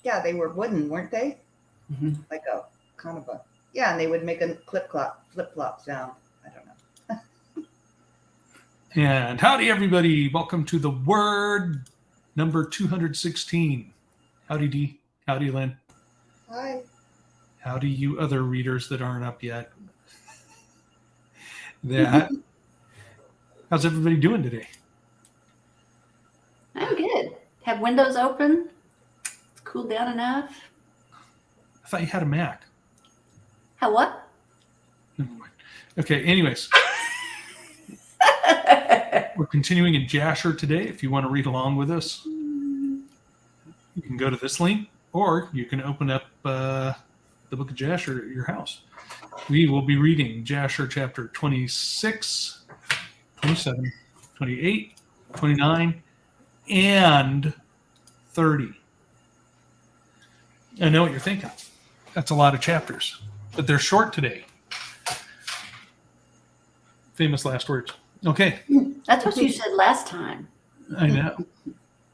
Yeah, they were wooden, weren't they? Mm-hmm. Like a kind of a, yeah, and they would make a flip-flop sound. I don't know. And howdy, everybody. Welcome to the Word number 216. Howdy, Dee. Howdy, Lynn. Hi. Howdy, you other readers that aren't up yet. How's everybody doing today? I'm good. Have windows open. It's cooled down enough. I thought you had a Mac. How what? Never mind. Okay, anyways. We're continuing in Jasher today. If you want to read along with us, you can go to this link, or you can open up the book of Jasher at your house. We will be reading Jasher chapter 26, 27, 28, 29, and 30. I know what you're thinking. That's a lot of chapters, but they're short today. Famous last words. Okay. That's what you said last time. I know.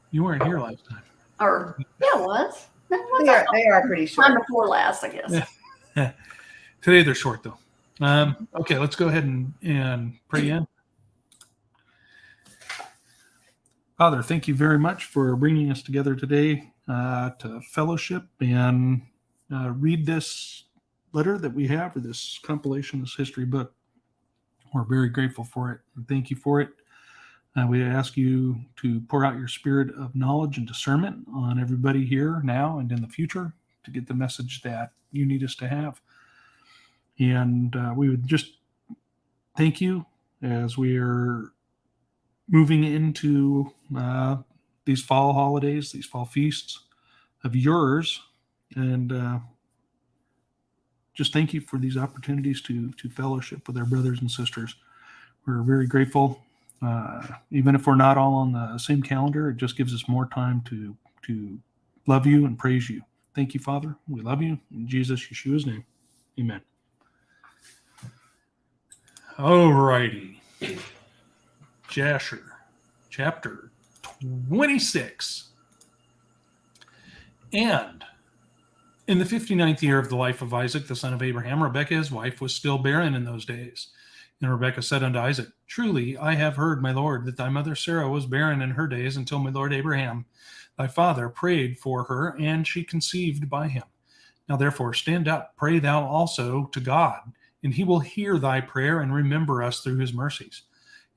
You weren't here last time. Or, yeah, it was. They are pretty short. Time before last, I guess. Yeah. Today they're short, though. Okay, let's go ahead and pray in. Father, thank you very much for bringing us together today to fellowship and read this letter that we have, or this compilation, this history book. We're very grateful for it, and thank you for it. We ask you to pour out your spirit of knowledge and discernment on everybody here now and in the future to get the message that you need us to have. And we would just thank you as we are moving into these fall holidays, these fall feasts of yours, and just thank you for these opportunities to fellowship with our brothers and sisters. We're very grateful. Even if we're not all on the same calendar, it just gives us more time to love you and praise you. Thank you, Father. We love you. In Jesus, Yeshua's name. Amen. All righty. Jasher, chapter 26. And in the 59th year of the life of Isaac, the son of Abraham, Rebekah, his wife, was still barren in those days. And Rebekah said unto Isaac, Truly, I have heard, my lord, that thy mother Sarah was barren in her days until my lord Abraham, thy father, prayed for her, and she conceived by him. Now therefore stand up, pray thou also to God, and he will hear thy prayer and remember us through his mercies.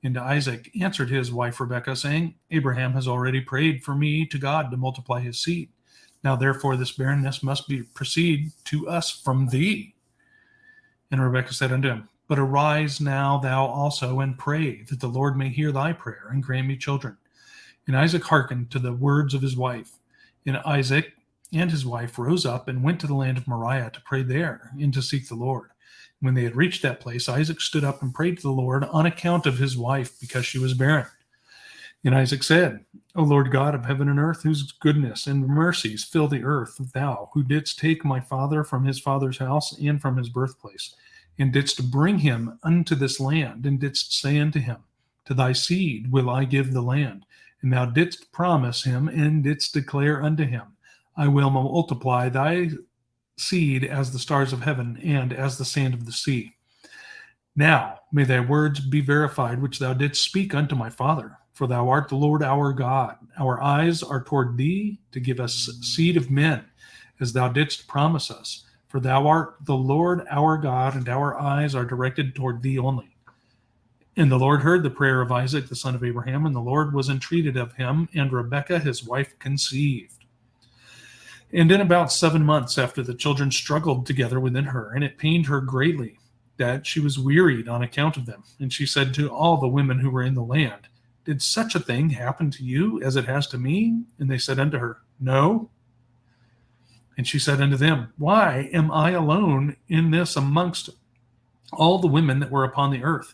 And Isaac answered his wife Rebekah, saying, Abraham has already prayed for me to God to multiply his seed. Now therefore this barrenness must proceed to us from thee. And Rebekah said unto him, But arise now thou also and pray, that the Lord may hear thy prayer and grant me children. And Isaac hearkened to the words of his wife. And Isaac and his wife rose up and went to the land of Moriah to pray there and to seek the Lord. When they had reached that place, Isaac stood up and prayed to the Lord on account of his wife, because she was barren. And Isaac said, O Lord God of heaven and earth, whose goodness and mercies fill the earth, thou who didst take my father from his father's house and from his birthplace, and didst bring him unto this land, and didst say unto him, To thy seed will I give the land. And thou didst promise him, and didst declare unto him, I will multiply thy seed as the stars of heaven, and as the sand of the sea. Now may thy words be verified, which thou didst speak unto my father. For thou art the Lord our God. Our eyes are toward thee to give us seed of men, as thou didst promise us. For thou art the Lord our God, and our eyes are directed toward thee only. And the Lord heard the prayer of Isaac, the son of Abraham, and the Lord was entreated of him, and Rebekah his wife conceived. And in about 7 months after, the children struggled together within her, and it pained her greatly that she was wearied on account of them. And she said to all the women who were in the land, Did such a thing happen to you as it has to me? And they said unto her, No. And she said unto them, Why am I alone in this amongst all the women that were upon the earth?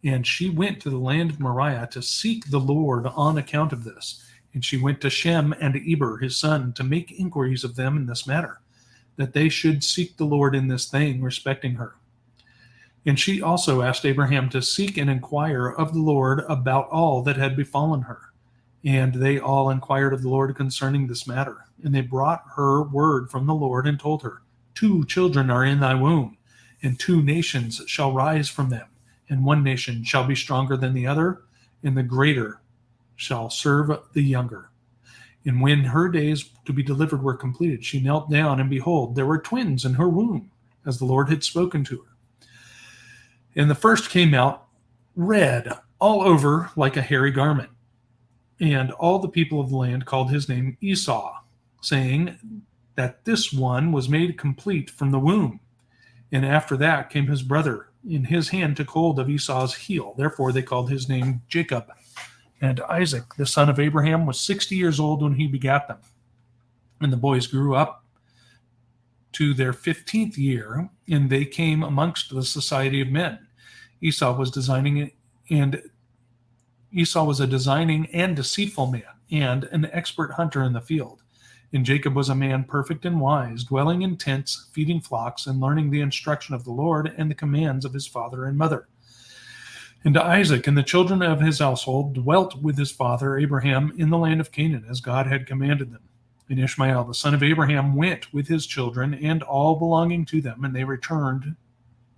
And she went to the land of Moriah to seek the Lord on account of this. And she went to Shem and to Eber his son to make inquiries of them in this matter, that they should seek the Lord in this thing respecting her. And she also asked Abraham to seek and inquire of the Lord about all that had befallen her. And they all inquired of the Lord concerning this matter. And they brought her word from the Lord and told her, 2 children are in thy womb, and 2 nations shall rise from them, and one nation shall be stronger than the other, and the greater shall serve the younger. And when her days to be delivered were completed, she knelt down, and behold, there were twins in her womb, as the Lord had spoken to her. And the first came out red all over like a hairy garment. And all the people of the land called his name Esau, saying that this one was made complete from the womb. And after that came his brother, and his hand took hold of Esau's heel. Therefore they called his name Jacob. And Isaac, the son of Abraham, was 60 years old when he begat them. And the boys grew up to their 15th year, and they came amongst the society of men. Esau was a designing and deceitful man, and an expert hunter in the field. And Jacob was a man perfect and wise, dwelling in tents, feeding flocks, and learning the instruction of the Lord and the commands of his father and mother. And Isaac and the children of his household dwelt with his father Abraham in the land of Canaan, as God had commanded them. And Ishmael, the son of Abraham, went with his children and all belonging to them, and they returned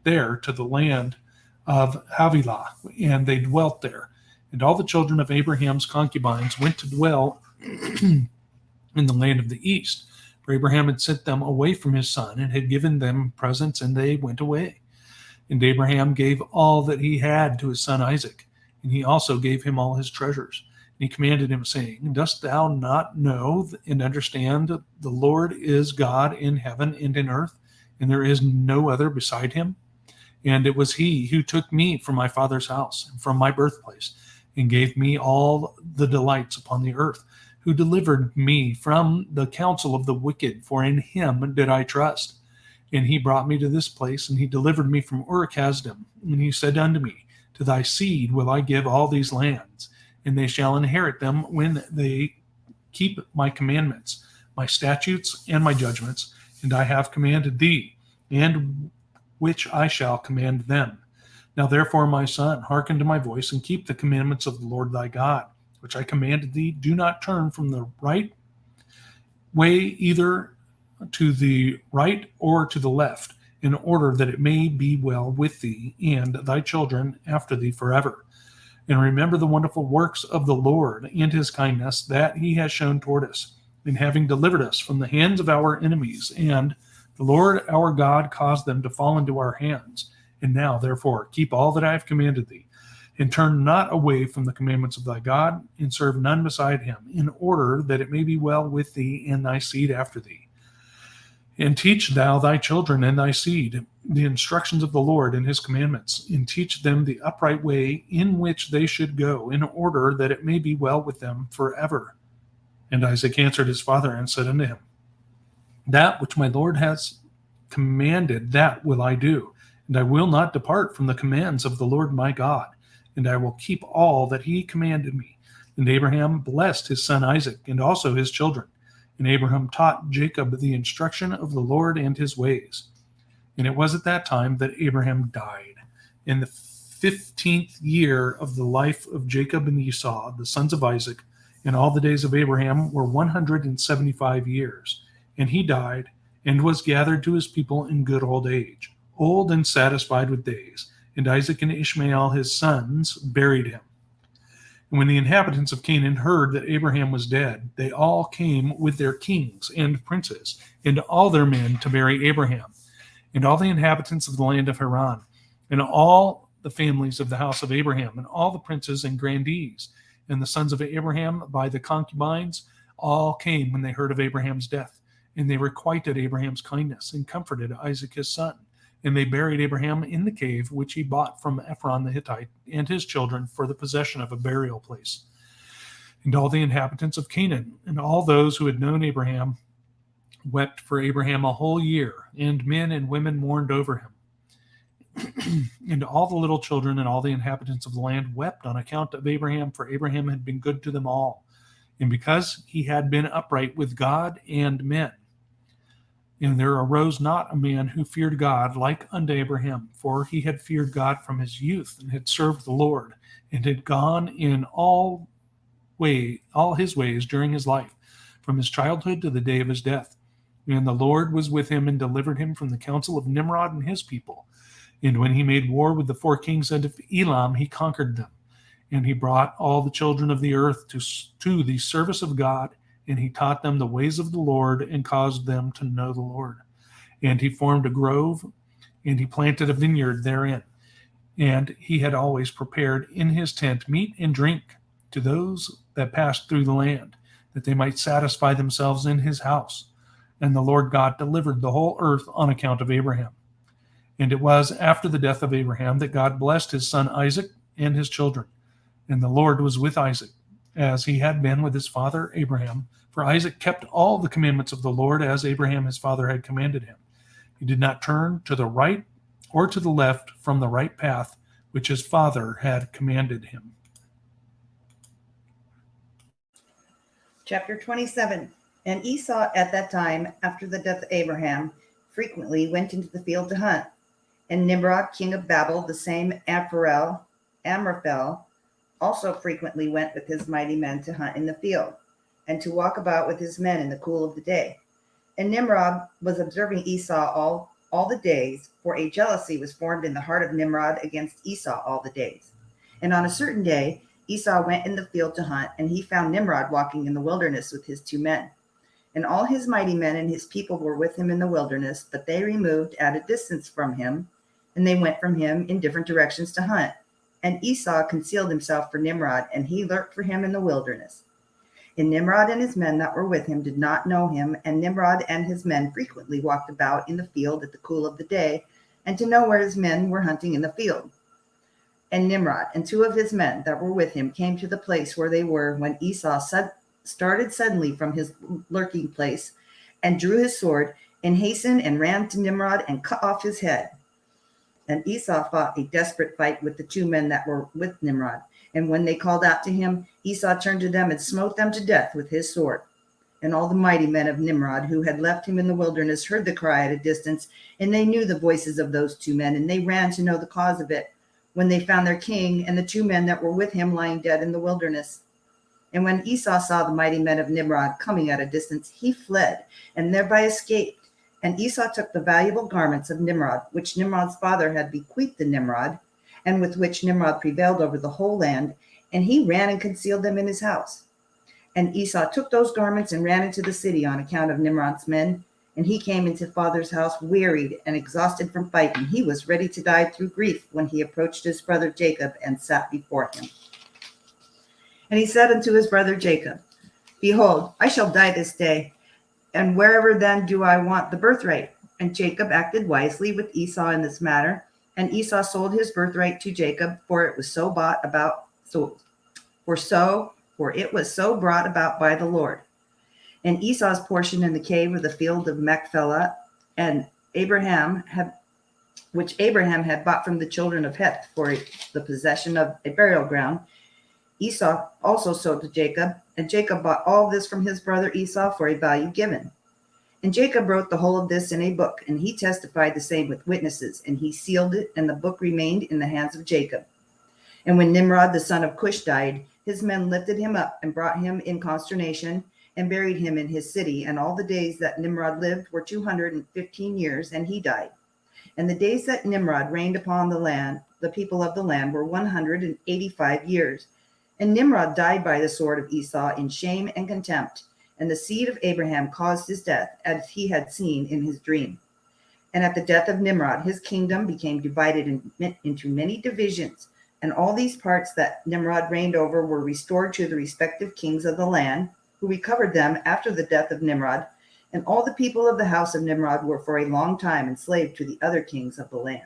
there to the land of Havilah, and they dwelt there. And all the children of Abraham's concubines went to dwell in the land of the east, for Abraham had sent them away from his son and had given them presents, and they went away. And Abraham gave all that he had to his son Isaac, and he also gave him all his treasures. And he commanded him, saying, Dost thou not know and understand that the Lord is God in heaven and in earth, and there is no other beside him? And it was he who took me from my father's house and from my birthplace, and gave me all the delights upon the earth, who delivered me from the counsel of the wicked, for in him did I trust. And he brought me to this place, and he delivered me from Ur-Kasdim. And he said unto me, To thy seed will I give all these lands, and they shall inherit them when they keep my commandments, my statutes, and my judgments, and I have commanded thee, and which I shall command them. Now therefore, my son, hearken to my voice, and keep the commandments of the Lord thy God, which I commanded thee. Do not turn from the right way, either to the right or to the left, in order that it may be well with thee and thy children after thee forever. And remember the wonderful works of the Lord and his kindness that he has shown toward us, in having delivered us from the hands of our enemies. And the Lord our God caused them to fall into our hands. And now, therefore, keep all that I have commanded thee, and turn not away from the commandments of thy God, and serve none beside him, in order that it may be well with thee and thy seed after thee. And teach thou thy children and thy seed the instructions of the Lord and his commandments, and teach them the upright way in which they should go, in order that it may be well with them forever. And Isaac answered his father and said unto him, That which my Lord has commanded, that will I do, and I will not depart from the commands of the Lord my God, and I will keep all that he commanded me. And Abraham blessed his son Isaac, and also his children. And Abraham taught Jacob the instruction of the Lord and his ways. And it was at that time that Abraham died, in the 15th year of the life of Jacob and Esau, the sons of Isaac, and all the days of Abraham were 175 years. And he died, and was gathered to his people in good old age, old and satisfied with days. And Isaac and Ishmael his sons buried him. And when the inhabitants of Canaan heard that Abraham was dead, they all came with their kings and princes, and all their men to bury Abraham. And all the inhabitants of the land of Haran, and all the families of the house of Abraham, and all the princes and grandees, and the sons of Abraham by the concubines, all came when they heard of Abraham's death. And they requited Abraham's kindness, and comforted Isaac his son. And they buried Abraham in the cave which he bought from Ephron the Hittite and his children for the possession of a burial place. And all the inhabitants of Canaan and all those who had known Abraham wept for Abraham a whole year, and men and women mourned over him. And all the little children and all the inhabitants of the land wept on account of Abraham, for Abraham had been good to them all, and because he had been upright with God and men. And there arose not a man who feared God like unto Abraham, for he had feared God from his youth, and had served the Lord, and had gone in all ways during his life, from his childhood to the day of his death. And the Lord was with him and delivered him from the counsel of Nimrod and his people. And when he made war with the 4 kings of Elam, he conquered them. And he brought all the children of the earth to the service of God, and he taught them the ways of the Lord and caused them to know the Lord. And he formed a grove, and he planted a vineyard therein. And he had always prepared in his tent meat and drink to those that passed through the land, that they might satisfy themselves in his house. And the Lord God delivered the whole earth on account of Abraham. And it was after the death of Abraham that God blessed his son Isaac and his children. And the Lord was with Isaac, as he had been with his father Abraham. For Isaac kept all the commandments of the Lord, as Abraham his father had commanded him. He did not turn to the right or to the left from the right path, which his father had commanded him. Chapter 27. And Esau at that time, after the death of Abraham, frequently went into the field to hunt. And Nimrod, king of Babel, the same Amraphel, also frequently went with his mighty men to hunt in the field, and to walk about with his men in the cool of the day. And Nimrod was observing Esau all the days, for a jealousy was formed in the heart of Nimrod against Esau all the days. And on a certain day, Esau went in the field to hunt, and he found Nimrod walking in the wilderness with his 2 men. And all his mighty men and his people were with him in the wilderness, but they removed at a distance from him, and they went from him in different directions to hunt. And Esau concealed himself for Nimrod, and he lurked for him in the wilderness. And Nimrod and his men that were with him did not know him, and Nimrod and his men frequently walked about in the field at the cool of the day, and to know where his men were hunting in the field. And Nimrod and 2 of his men that were with him came to the place where they were, when Esau started suddenly from his lurking place, and drew his sword, and hastened and ran to Nimrod and cut off his head. And Esau fought a desperate fight with the 2 men that were with Nimrod. And when they called out to him, Esau turned to them and smote them to death with his sword. And all the mighty men of Nimrod who had left him in the wilderness heard the cry at a distance, and they knew the voices of those 2 men, and they ran to know the cause of it, when they found their king and the 2 men that were with him lying dead in the wilderness. And when Esau saw the mighty men of Nimrod coming at a distance, he fled and thereby escaped. And Esau took the valuable garments of Nimrod, which Nimrod's father had bequeathed to Nimrod, and with which Nimrod prevailed over the whole land, and he ran and concealed them in his house. And Esau took those garments and ran into the city on account of Nimrod's men, and he came into father's house wearied and exhausted from fighting. He was ready to die through grief when he approached his brother Jacob and sat before him. And he said unto his brother Jacob, Behold, I shall die this day, and wherever then do I want the birthright? And Jacob acted wisely with Esau in this matter, and Esau sold his birthright to Jacob, for it was so brought about by the Lord. And Esau's portion in the cave of the field of Machpelah, and which Abraham had bought from the children of Heth for the possession of a burial ground, Esau also sold to Jacob, and Jacob bought all this from his brother Esau for a value given. And Jacob wrote the whole of this in a book, and he testified the same with witnesses, and he sealed it, and the book remained in the hands of Jacob. And when Nimrod the son of Cush died, his men lifted him up and brought him in consternation and buried him in his city. And all the days that Nimrod lived were 215 years, and he died. And the days that Nimrod reigned upon the land, the people of the land, were 185 years. And Nimrod died by the sword of Esau in shame and contempt. And the seed of Abraham caused his death, as he had seen in his dream. And at the death of Nimrod, his kingdom became divided into many divisions. And all these parts that Nimrod reigned over were restored to the respective kings of the land, who recovered them after the death of Nimrod. And all the people of the house of Nimrod were for a long time enslaved to the other kings of the land.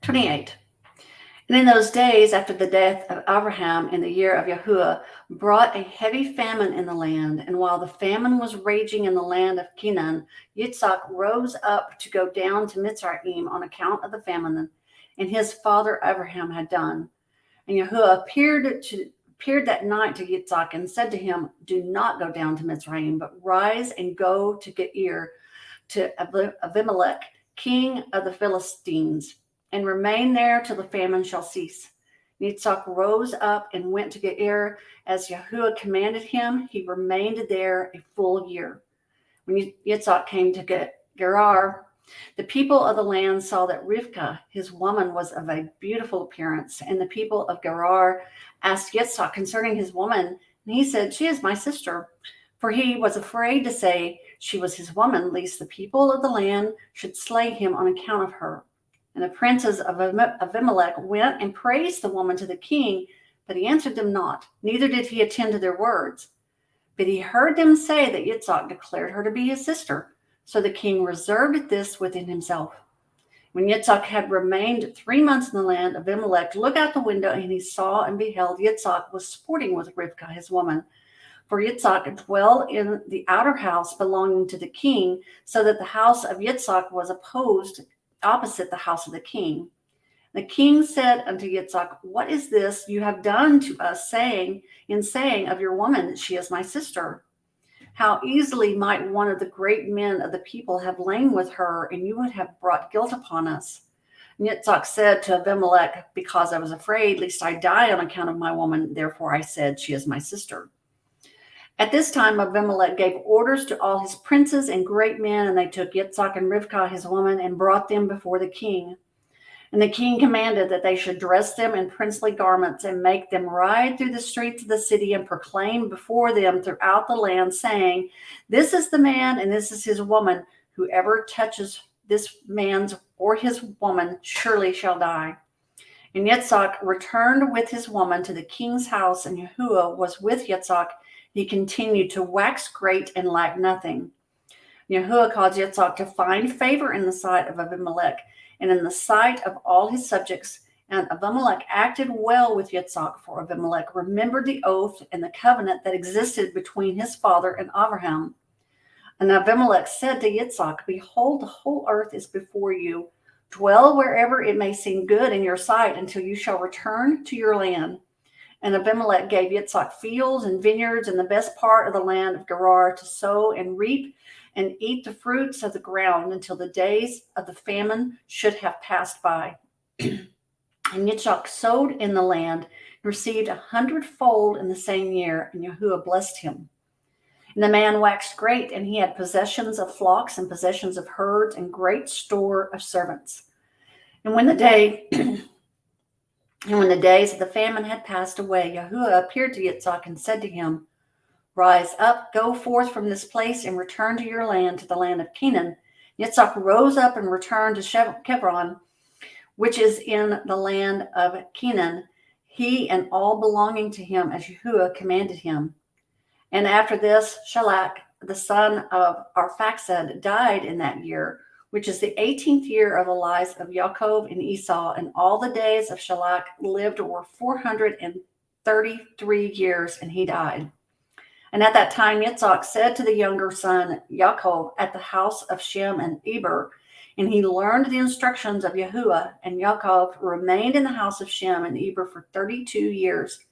28. And in those days, after the death of Abraham in the year of Yahuwah, brought a heavy famine in the land. And while the famine was raging in the land of Canaan, Yitzhak rose up to go down to Mitzrayim on account of the famine, and his father Abraham had done. And Yahuwah appeared that night to Yitzhak and said to him, Do not go down to Mitzrayim, but rise and go to Geir, to Abimelech, king of the Philistines, and remain there till the famine shall cease. Yitzhak rose up and went to Gerar as Yahuwah commanded him. He remained there a full year. When Yitzhak came to Gerar, the people of the land saw that Rivkah, his woman, was of a beautiful appearance. And the people of Gerar asked Yitzhak concerning his woman, and he said, "She is my sister." For he was afraid to say she was his woman, lest the people of the land should slay him on account of her. And the princes of Abimelech went and praised the woman to the king, but he answered them not, neither did he attend to their words. But he heard them say that Yitzhak declared her to be his sister. So the king reserved this within himself. When Yitzhak had remained 3 months in the land, Abimelech looked out the window, and he saw and beheld Yitzhak was sporting with Rivkah, his woman. For Yitzhak dwelt in the outer house belonging to the king, so that the house of Yitzhak was opposite the house of the king. The king said unto Yitzhak, "What is this you have done to us, saying of your woman that she is my sister? How easily might one of the great men of the people have lain with her, and you would have brought guilt upon us." And Yitzhak said to Abimelech, "Because I was afraid lest I die on account of my woman, therefore I said, she is my sister." At this time, Abimelech gave orders to all his princes and great men, and they took Yitzhak and Rivkah, his woman, and brought them before the king. And the king commanded that they should dress them in princely garments and make them ride through the streets of the city and proclaim before them throughout the land, saying, "This is the man and this is his woman. Whoever touches this man's or his woman surely shall die." And Yitzhak returned with his woman to the king's house, and Yahuwah was with Yitzhak. He continued to wax great and lack nothing. Yahuwah caused Yitzhak to find favor in the sight of Abimelech and in the sight of all his subjects. And Abimelech acted well with Yitzhak, for Abimelech remembered the oath and the covenant that existed between his father and Abraham. And Abimelech said to Yitzhak, "Behold, the whole earth is before you. Dwell wherever it may seem good in your sight until you shall return to your land." And Abimelech gave Yitzhak fields and vineyards and the best part of the land of Gerar to sow and reap and eat the fruits of the ground until the days of the famine should have passed by. And Yitzhak sowed in the land and received 100-fold in the same year, and Yahuwah blessed him. And the man waxed great, and he had possessions of flocks and possessions of herds and great store of servants. And when the days of the famine had passed away, Yahuwah appeared to Yitzhak and said to him, "Rise up, go forth from this place, and return to your land, to the land of Canaan." Yitzhak rose up and returned to Hebron, which is in the land of Canaan, he and all belonging to him, as Yahuwah commanded him. And after this, Shalach, the son of Arphaxad, died in that year, which is the 18th year of the lives of Yaakov and Esau, and all the days of Shalach lived were 433 years, and he died. And at that time, Yitzhak said to the younger son, Yaakov, at the house of Shem and Eber, and he learned the instructions of Yahuwah, and Yaakov remained in the house of Shem and Eber for 32 years.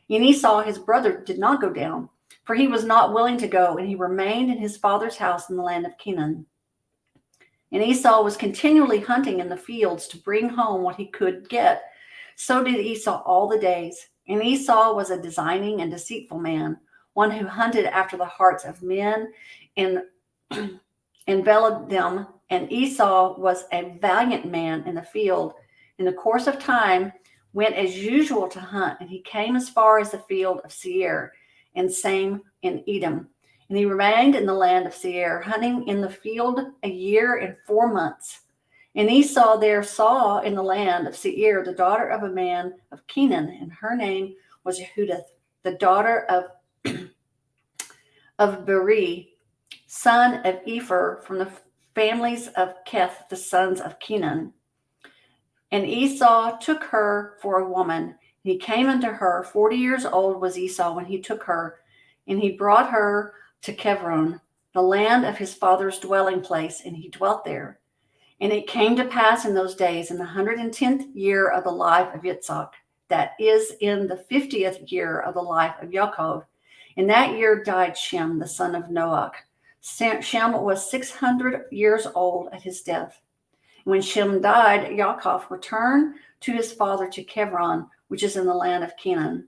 And Esau, his brother, did not go down, for he was not willing to go, and he remained in his father's house in the land of Canaan. And Esau was continually hunting in the fields to bring home what he could get. So did Esau all the days. And Esau was a designing and deceitful man, one who hunted after the hearts of men and enveloped them. And Esau was a valiant man in the field. In the course of time, went as usual to hunt, and he came as far as the field of Seir, and same in Edom. And he remained in the land of Seir, hunting in the field a year and 4 months. And Esau there saw in the land of Seir the daughter of a man of Canaan, and her name was Yehudith, the daughter of Beri, son of Epher, from the families of Keth, the sons of Canaan. And Esau took her for a woman. He came unto her. 40 years old was Esau when he took her, and he brought her to Hebron, the land of his father's dwelling place, and he dwelt there. And it came to pass in those days, in the 110th year of the life of Yitzhak, that is in the 50th year of the life of Yaakov. In that year died Shem, the son of Noach. Shem was 600 years old at his death. When Shem died, Yaakov returned to his father to Hebron, which is in the land of Canaan.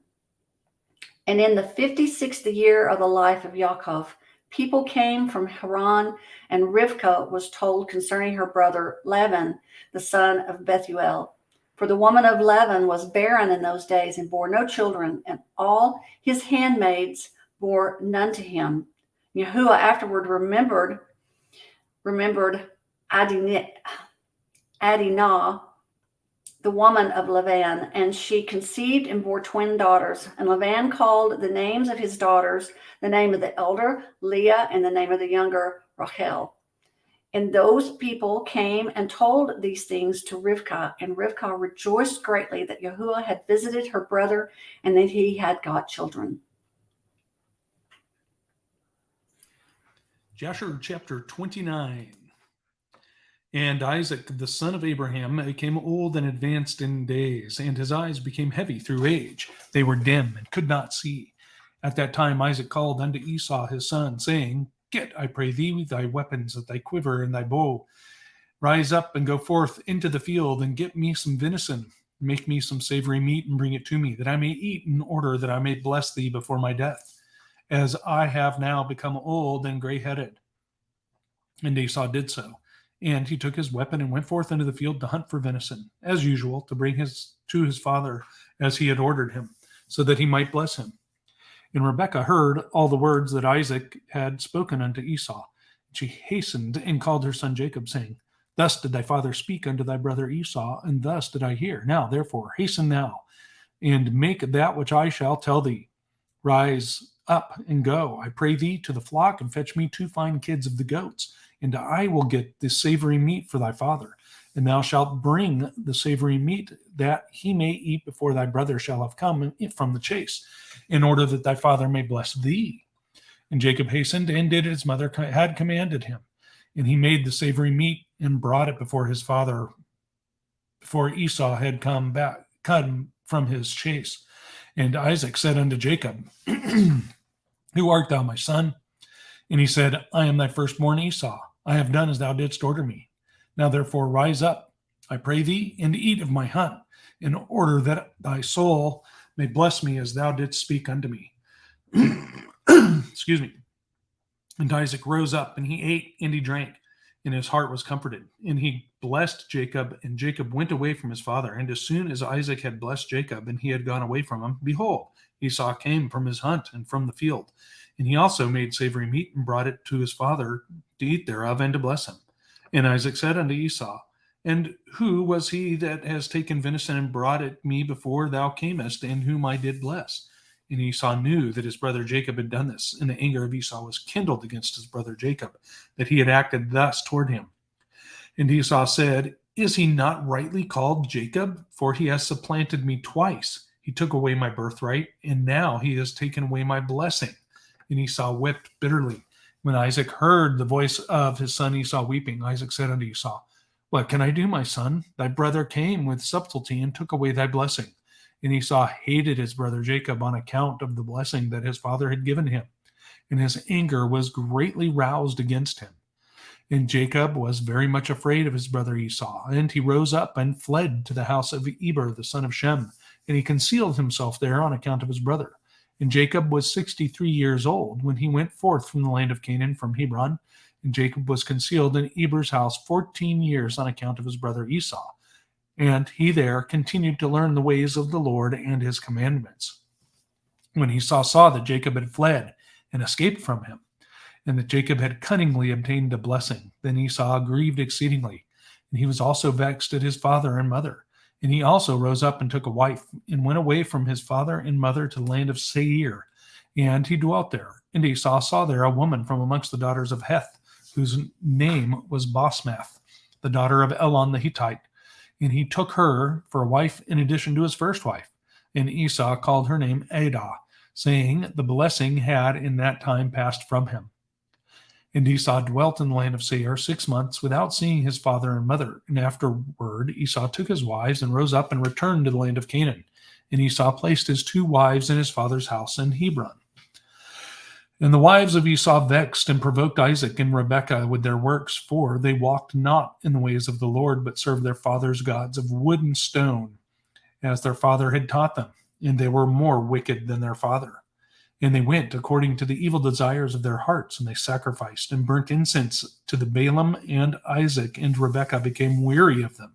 And in the 56th year of the life of Yaakov, people came from Haran, and Rivkah was told concerning her brother Laban, the son of Bethuel. For the woman of Laban was barren in those days and bore no children, and all his handmaids bore none to him. Yahuwah afterward remembered Adinah, the woman of Laban, and she conceived and bore twin daughters. And Laban called the names of his daughters, the name of the elder Leah, and the name of the younger Rachel. And those people came and told these things to Rivkah, and Rivkah rejoiced greatly that Yahuwah had visited her brother and that he had got children. Jasher chapter 29. And Isaac, the son of Abraham, became old and advanced in days, and his eyes became heavy through age. They were dim and could not see. At that time Isaac called unto Esau his son, saying, Get, I pray thee, thy weapons of thy quiver and thy bow. Rise up and go forth into the field, and get me some venison. Make me some savory meat, and bring it to me, that I may eat, in order that I may bless thee before my death, as I have now become old and gray-headed. And Esau did so. And he took his weapon and went forth into the field to hunt for venison, as usual, to bring to his father as he had ordered him, so that he might bless him. And Rebekah heard all the words that Isaac had spoken unto Esau. She hastened and called her son Jacob, saying, Thus did thy father speak unto thy brother Esau, and thus did I hear. Now, therefore, hasten now, and make that which I shall tell thee. Rise up and go, I pray thee, to the flock, and fetch me 2 fine kids of the goats, and I will get the savory meat for thy father. And thou shalt bring the savory meat, that he may eat before thy brother shall have come from the chase, in order that thy father may bless thee. And Jacob hastened and did as his mother had commanded him. And he made the savory meat and brought it before his father, before Esau had come from his chase. And Isaac said unto Jacob, Who art thou, my son? And he said, I am thy firstborn Esau. I have done as thou didst order me. Now therefore rise up, I pray thee, and eat of my hunt, in order that thy soul may bless me as thou didst speak unto me. Excuse me. And Isaac rose up, and he ate and he drank, and his heart was comforted. And he blessed Jacob, and Jacob went away from his father. And as soon as Isaac had blessed Jacob, and he had gone away from him, behold, Esau came from his hunt and from the field. And he also made savory meat and brought it to his father to eat thereof and to bless him. And Isaac said unto Esau, And who was he that has taken venison and brought it me before thou camest, and whom I did bless? And Esau knew that his brother Jacob had done this, and the anger of Esau was kindled against his brother Jacob, that he had acted thus toward him. And Esau said, Is he not rightly called Jacob? For he has supplanted me twice. He took away my birthright, and now he has taken away my blessing. And Esau wept bitterly. When Isaac heard the voice of his son Esau weeping, Isaac said unto Esau, What can I do, my son? Thy brother came with subtlety and took away thy blessing. And Esau hated his brother Jacob on account of the blessing that his father had given him, and his anger was greatly roused against him. And Jacob was very much afraid of his brother Esau, and he rose up and fled to the house of Eber, the son of Shem, and he concealed himself there on account of his brother. And Jacob was 63 years old when he went forth from the land of Canaan from Hebron, and Jacob was concealed in Eber's house 14 years on account of his brother Esau. And he there continued to learn the ways of the Lord and his commandments. When Esau saw that Jacob had fled and escaped from him, and that Jacob had cunningly obtained a blessing, then Esau grieved exceedingly, and he was also vexed at his father and mother. And he also rose up and took a wife, and went away from his father and mother to the land of Seir, and he dwelt there. And Esau saw there a woman from amongst the daughters of Heth, whose name was Basmath, the daughter of Elon the Hittite. And he took her for a wife in addition to his first wife. And Esau called her name Adah, saying, The blessing had in that time passed from him. And Esau dwelt in the land of Seir 6 months without seeing his father and mother. And afterward Esau took his wives and rose up and returned to the land of Canaan. And Esau placed his 2 wives in his father's house in Hebron. And the wives of Esau vexed and provoked Isaac and Rebekah with their works, for they walked not in the ways of the Lord, but served their fathers' gods of wood and stone. as their father had taught them, and they were more wicked than their father. And they went according to the evil desires of their hearts, and they sacrificed and burnt incense to the Balaam and Isaac, and Rebekah became weary of them.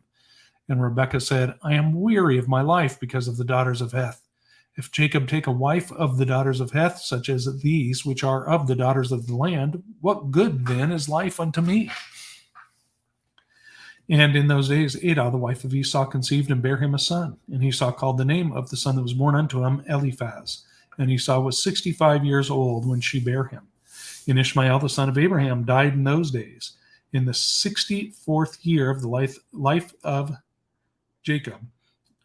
And Rebekah said, I am weary of my life because of the daughters of Heth. If Jacob take a wife of the daughters of Heth, such as these, which are of the daughters of the land, what good then is life unto me? And in those days Adah, the wife of Esau, conceived and bare him a son. And Esau called the name of the son that was born unto him Eliphaz. And Esau was 65 years old when she bare him. And Ishmael, the son of Abraham, died in those days, in the 64th year of the life of Jacob.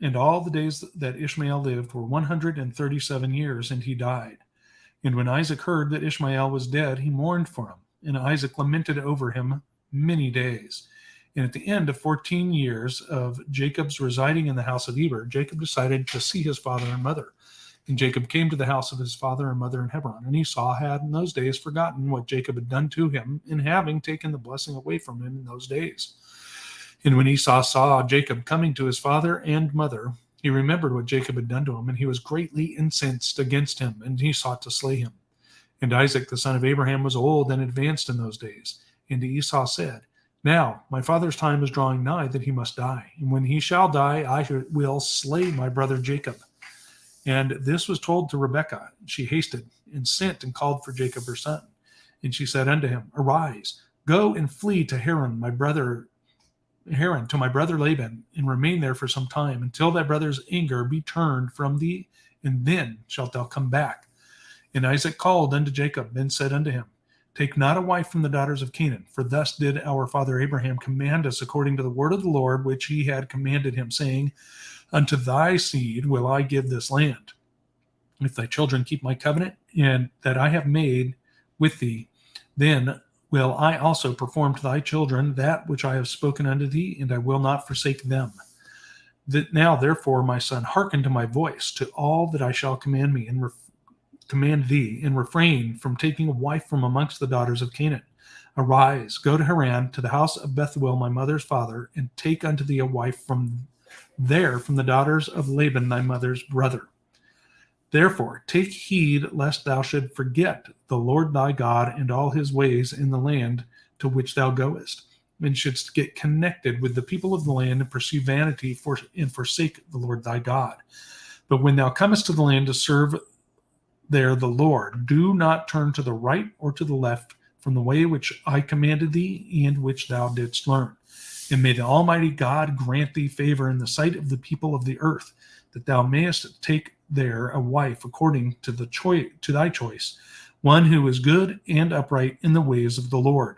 And all the days that Ishmael lived were 137 years, and he died. And when Isaac heard that Ishmael was dead, he mourned for him. And Isaac lamented over him many days. And at the end of 14 years of Jacob's residing in the house of Eber, Jacob decided to see his father and mother. And Jacob came to the house of his father and mother in Hebron. And Esau had in those days forgotten what Jacob had done to him in having taken the blessing away from him in those days. And when Esau saw Jacob coming to his father and mother, he remembered what Jacob had done to him, and he was greatly incensed against him, and he sought to slay him. And Isaac, the son of Abraham, was old and advanced in those days. And Esau said, Now my father's time is drawing nigh that he must die. And when he shall die, I will slay my brother Jacob. And this was told to Rebekah. She hasted and sent and called for Jacob her son. And she said unto him, Arise, go and flee to Haran, to my brother Laban, and remain there for some time, until thy brother's anger be turned from thee, and then shalt thou come back. And Isaac called unto Jacob, and said unto him, Take not a wife from the daughters of Canaan, for thus did our father Abraham command us, according to the word of the Lord, which he had commanded him, saying, Unto thy seed will I give this land. If thy children keep my covenant, and that I have made with thee, then will I also perform to thy children that which I have spoken unto thee, and I will not forsake them. Now, therefore, my son, hearken to my voice, to all that I shall command me, and command thee, and refrain from taking a wife from amongst the daughters of Canaan. Arise, go to Haran, to the house of Bethuel, my mother's father, and take unto thee a wife from the daughters of Laban, thy mother's brother. Therefore, take heed lest thou should forget the Lord thy God and all his ways in the land to which thou goest, and shouldst get connected with the people of the land and pursue vanity and forsake the Lord thy God. But when thou comest to the land to serve there the Lord, do not turn to the right or to the left from the way which I commanded thee and which thou didst learn. And may the Almighty God grant thee favor in the sight of the people of the earth, that thou mayest take there a wife according to thy choice, one who is good and upright in the ways of the Lord.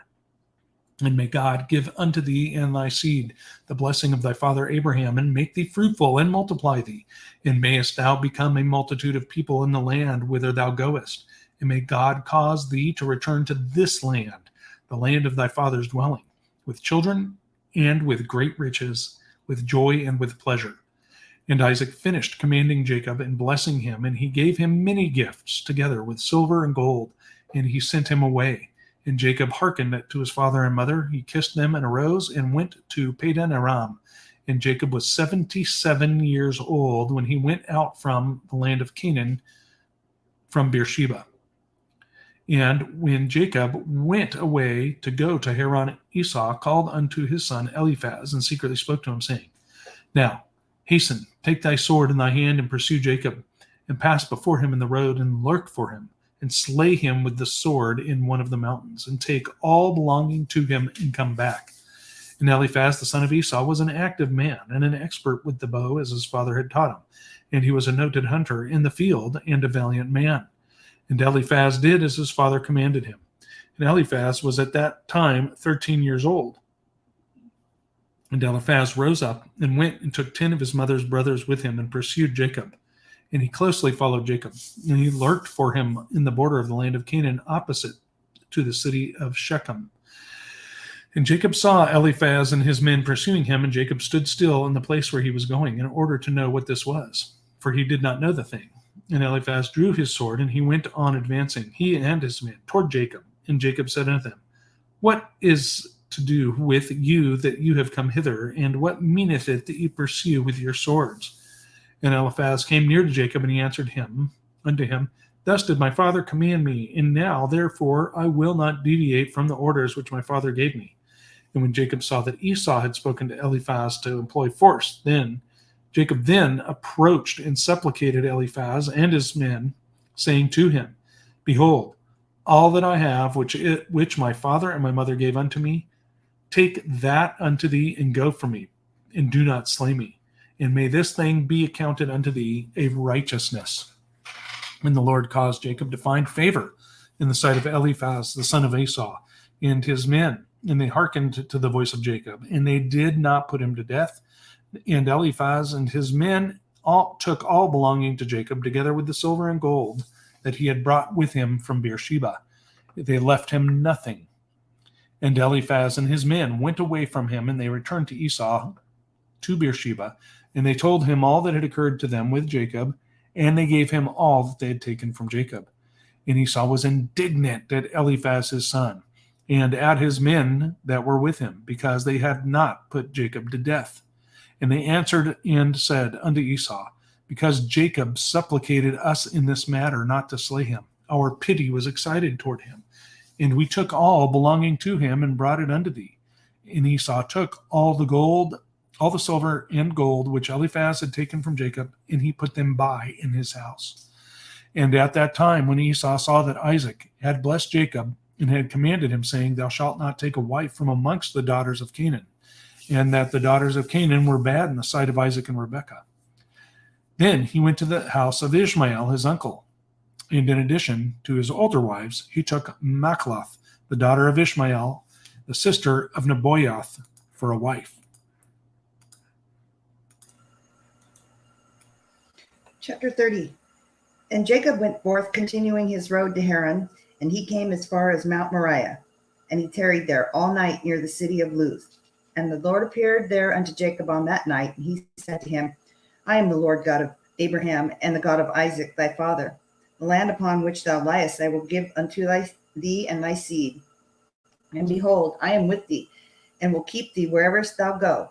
And may God give unto thee and thy seed the blessing of thy father Abraham, and make thee fruitful and multiply thee. And mayest thou become a multitude of people in the land whither thou goest. And may God cause thee to return to this land, the land of thy father's dwelling, with children and with great riches, with joy and with pleasure. And Isaac finished commanding Jacob and blessing him, and he gave him many gifts, together with silver and gold, and he sent him away. And Jacob hearkened to his father and mother. He kissed them and arose and went to Padan Aram. And Jacob was 77 years old when he went out from the land of Canaan, from Beersheba. And when Jacob went away to go to Haran, Esau called unto his son Eliphaz, and secretly spoke to him, saying, Now hasten, take thy sword in thy hand, and pursue Jacob, and pass before him in the road, and lurk for him, and slay him with the sword in one of the mountains, and take all belonging to him, and come back. And Eliphaz, the son of Esau, was an active man, and an expert with the bow, as his father had taught him. And he was a noted hunter in the field, and a valiant man. And Eliphaz did as his father commanded him. And Eliphaz was at that time 13 years old. And Eliphaz rose up and went and took 10 of his mother's brothers with him, and pursued Jacob. And he closely followed Jacob. And he lurked for him in the border of the land of Canaan, opposite to the city of Shechem. And Jacob saw Eliphaz and his men pursuing him, and Jacob stood still in the place where he was going, in order to know what this was, for he did not know the thing. And Eliphaz drew his sword, and he went on advancing, he and his men, toward Jacob. And Jacob said unto them, What is to do with you that you have come hither, and what meaneth it that you pursue with your swords? And Eliphaz came near to Jacob, and he answered unto him, Thus did my father command me, and now therefore I will not deviate from the orders which my father gave me. And when Jacob saw that Esau had spoken to Eliphaz to employ force, Jacob approached and supplicated Eliphaz and his men, saying to him, Behold, all that I have, which my father and my mother gave unto me, take that unto thee, and go from me, and do not slay me. And may this thing be accounted unto thee a righteousness. And the Lord caused Jacob to find favor in the sight of Eliphaz, the son of Esau, and his men. And they hearkened to the voice of Jacob, and they did not put him to death. And Eliphaz and his men took all belonging to Jacob, together with the silver and gold that he had brought with him from Beersheba. They left him nothing. And Eliphaz and his men went away from him, and they returned to Esau, to Beersheba, and they told him all that had occurred to them with Jacob, and they gave him all that they had taken from Jacob. And Esau was indignant at Eliphaz his son, and at his men that were with him, because they had not put Jacob to death. And they answered and said unto Esau, Because Jacob supplicated us in this matter not to slay him, our pity was excited toward him. And we took all belonging to him and brought it unto thee. And Esau took all the silver and gold which Eliphaz had taken from Jacob, and he put them by in his house. And at that time, when Esau saw that Isaac had blessed Jacob, and had commanded him, saying, Thou shalt not take a wife from amongst the daughters of Canaan, and that the daughters of Canaan were bad in the sight of Isaac and Rebekah. Then he went to the house of Ishmael, his uncle, and in addition to his older wives, he took Machloth, the daughter of Ishmael, the sister of Nebaioth, for a wife. Chapter 30. And Jacob went forth, continuing his road to Haran, and he came as far as Mount Moriah, and he tarried there all night near the city of Luz. And the Lord appeared there unto Jacob on that night, and he said to him, I am the Lord God of Abraham and the God of Isaac thy father. The land upon which thou liest I will give unto thee and thy seed. And behold, I am with thee, and will keep thee wherever thou go.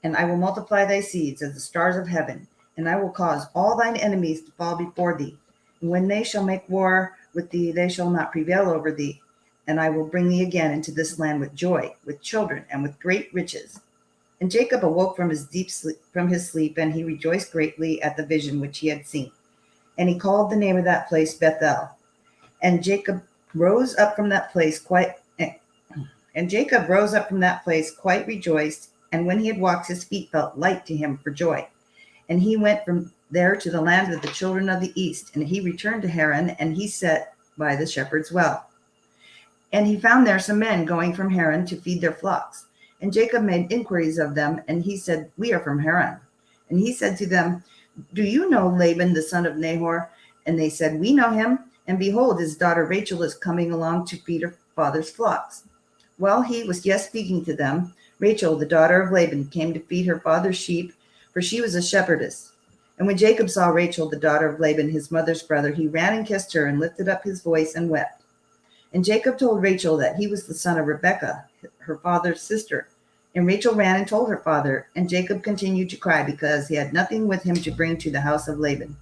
And I will multiply thy seeds as the stars of heaven, and I will cause all thine enemies to fall before thee. And when they shall make war with thee, they shall not prevail over thee. And I will bring thee again into this land with joy, with children, and with great riches. And Jacob awoke from his sleep, and he rejoiced greatly at the vision which he had seen. And he called the name of that place Bethel. And Jacob rose up from that place quite rejoiced. And when he had walked, his feet felt light to him for joy. And he went from there to the land of the children of the east. And he returned to Haran, and he sat by the shepherd's well. And he found there some men going from Haran to feed their flocks. And Jacob made inquiries of them, and he said, We are from Haran. And he said to them, Do you know Laban, the son of Nahor? And they said, We know him. And behold, his daughter Rachel is coming along to feed her father's flocks. While he was yet speaking to them, Rachel, the daughter of Laban, came to feed her father's sheep, for she was a shepherdess. And when Jacob saw Rachel, the daughter of Laban, his mother's brother, he ran and kissed her and lifted up his voice and wept. And Jacob told Rachel that he was the son of Rebekah, her father's sister. And Rachel ran and told her father, and Jacob continued to cry because he had nothing with him to bring to the house of Laban.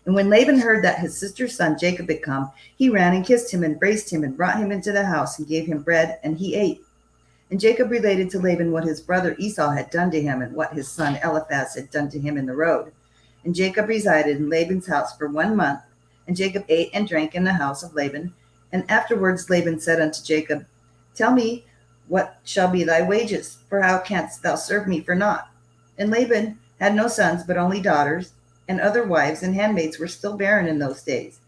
And when Laban heard that his sister's son Jacob had come, he ran and kissed him, embraced him, and brought him into the house, and gave him bread, and he ate. And Jacob related to Laban what his brother Esau had done to him, and what his son Eliphaz had done to him in the road. And Jacob resided in Laban's house for 1 month, and Jacob ate and drank in the house of Laban. And afterwards Laban said unto Jacob, Tell me, what shall be thy wages? For how canst thou serve me for naught? And Laban had no sons, but only daughters, and other wives and handmaids were still barren in those days.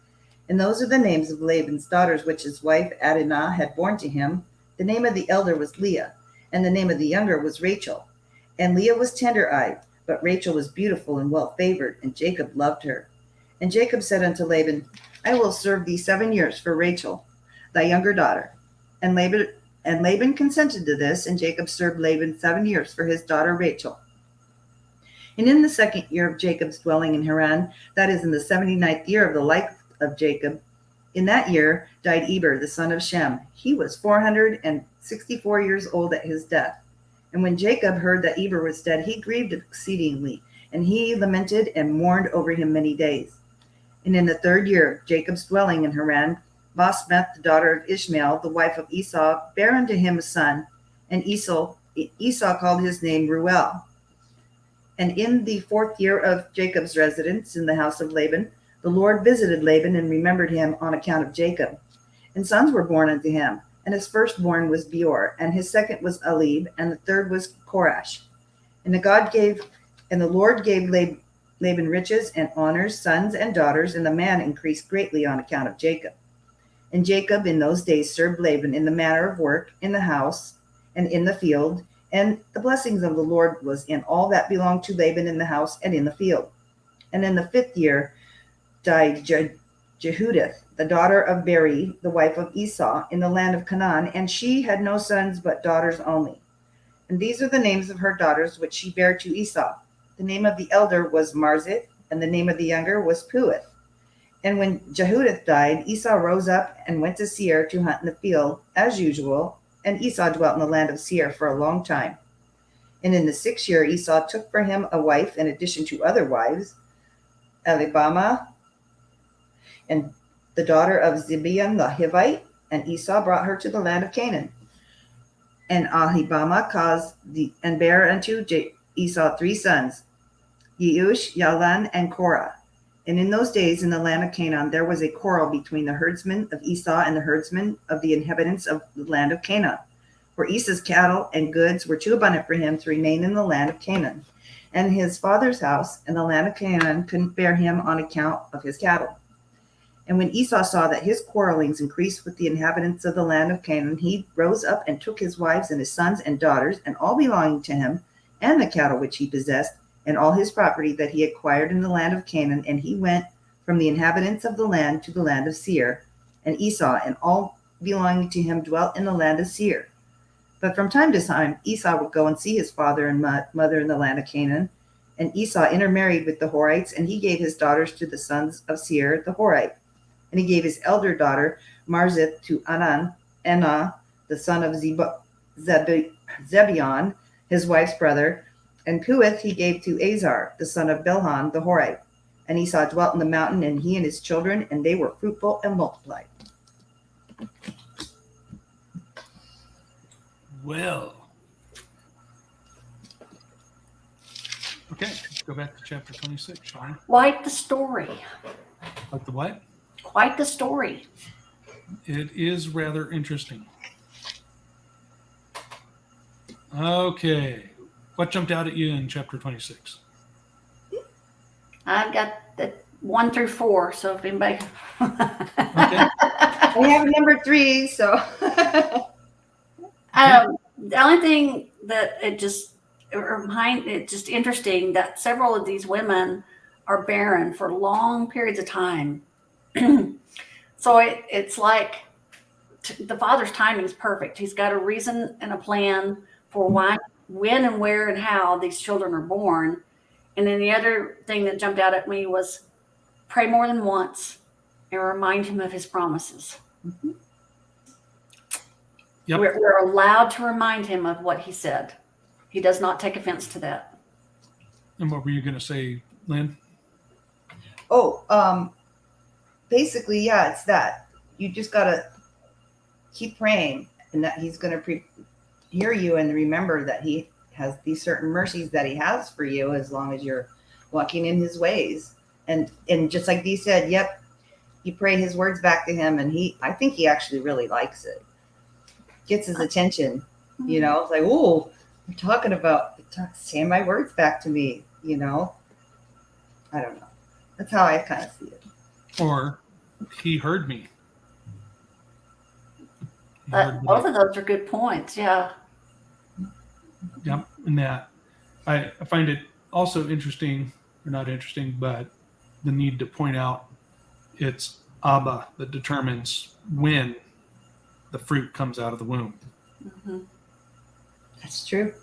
And those are the names of Laban's daughters, which his wife Adinah had borne to him. The name of the elder was Leah, and the name of the younger was Rachel. And Leah was tender-eyed, but Rachel was beautiful and well-favored, and Jacob loved her. And Jacob said unto Laban, I will serve thee 7 years for Rachel, thy younger daughter. And Laban consented to this, and Jacob served Laban 7 years for his daughter Rachel. And in the 2nd year of Jacob's dwelling in Haran, that is in the 79th year of the life of Jacob, in that year died Eber, the son of Shem. He was 464 years old at his death. And when Jacob heard that Eber was dead, he grieved exceedingly, and he lamented and mourned over him many days. And in the 3rd year of Jacob's dwelling in Haran, Basmath, the daughter of Ishmael, the wife of Esau, bare unto him a son, and Esau called his name Reuel. And in the 4th year of Jacob's residence in the house of Laban, the Lord visited Laban and remembered him on account of Jacob. And sons were born unto him, and his firstborn was Beor, and his second was Alib, and the third was Korash. And the Lord gave Laban riches and honors, sons and daughters, and the man increased greatly on account of Jacob. And Jacob in those days served Laban in the manner of work, in the house, and in the field, and the blessings of the Lord was in all that belonged to Laban in the house and in the field. And in the 5th year died Jehudith, the daughter of Beri, the wife of Esau, in the land of Canaan, and she had no sons but daughters only. And these are the names of her daughters which she bare to Esau. The name of the elder was Marzith, and the name of the younger was Puith. And when Jehudith died, Esau rose up and went to Seir to hunt in the field, as usual, and Esau dwelt in the land of Seir for a long time. And in the 6th year, Esau took for him a wife in addition to other wives, Elibama, and the daughter of Zibeon the Hivite, and Esau brought her to the land of Canaan. And Ahibama and bare unto Esau 3 sons, Yeush, Yalan, and Korah. And in those days in the land of Canaan there was a quarrel between the herdsmen of Esau and the herdsmen of the inhabitants of the land of Canaan. For Esau's cattle and goods were too abundant for him to remain in the land of Canaan. And his father's house and the land of Canaan couldn't bear him on account of his cattle. And when Esau saw that his quarrelings increased with the inhabitants of the land of Canaan, he rose up and took his wives and his sons and daughters and all belonging to him, and the cattle which he possessed, and all his property that he acquired in the land of Canaan, and he went from the inhabitants of the land to the land of Seir. And Esau and all belonging to him dwelt in the land of Seir. But from time to time Esau would go and see his father and mother in the land of Canaan. And Esau intermarried with the Horites, and he gave his daughters to the sons of Seir the Horite. And he gave his elder daughter Marzith to Anah, the son of Zebeon, his wife's brother, and Puith he gave to Azar, the son of Bilhan, the Horite. And Esau dwelt in the mountain, and he and his children, and they were fruitful and multiplied. Well. Okay, let's go back to chapter 26, Sean. Quite the story. Like the what? Quite the story. It is rather interesting. Okay. What jumped out at you in chapter 26? I've got the 1 through 4, so if anybody. Okay. We have number 3, so. The only thing that it's just interesting that several of these women are barren for long periods of time. So it's like the father's timing is perfect. He's got a reason and a plan for why, when and where and how these children are born. And then the other thing that jumped out at me was pray more than once and remind him of his promises. Mm-hmm. Yep. We're allowed to remind him of what he said. He does not take offense to that. And what were you going to say, Lynn? Basically, yeah, it's that. You just got to keep praying, and that he's going to hear you, and remember that he has these certain mercies that he has for you as long as you're walking in his ways. And just like Dee said, yep, you pray his words back to him, and I think he actually really likes it. Gets his attention, you know. It's like, oh, you're talking about saying my words back to me, you know. I don't know. That's how I kind of see it. Or he heard me. Both of those are good points. Yeah. Yep. And that I find it also interesting, or not interesting, but the need to point out it's Abba that determines when the fruit comes out of the womb. Mm-hmm. That's true.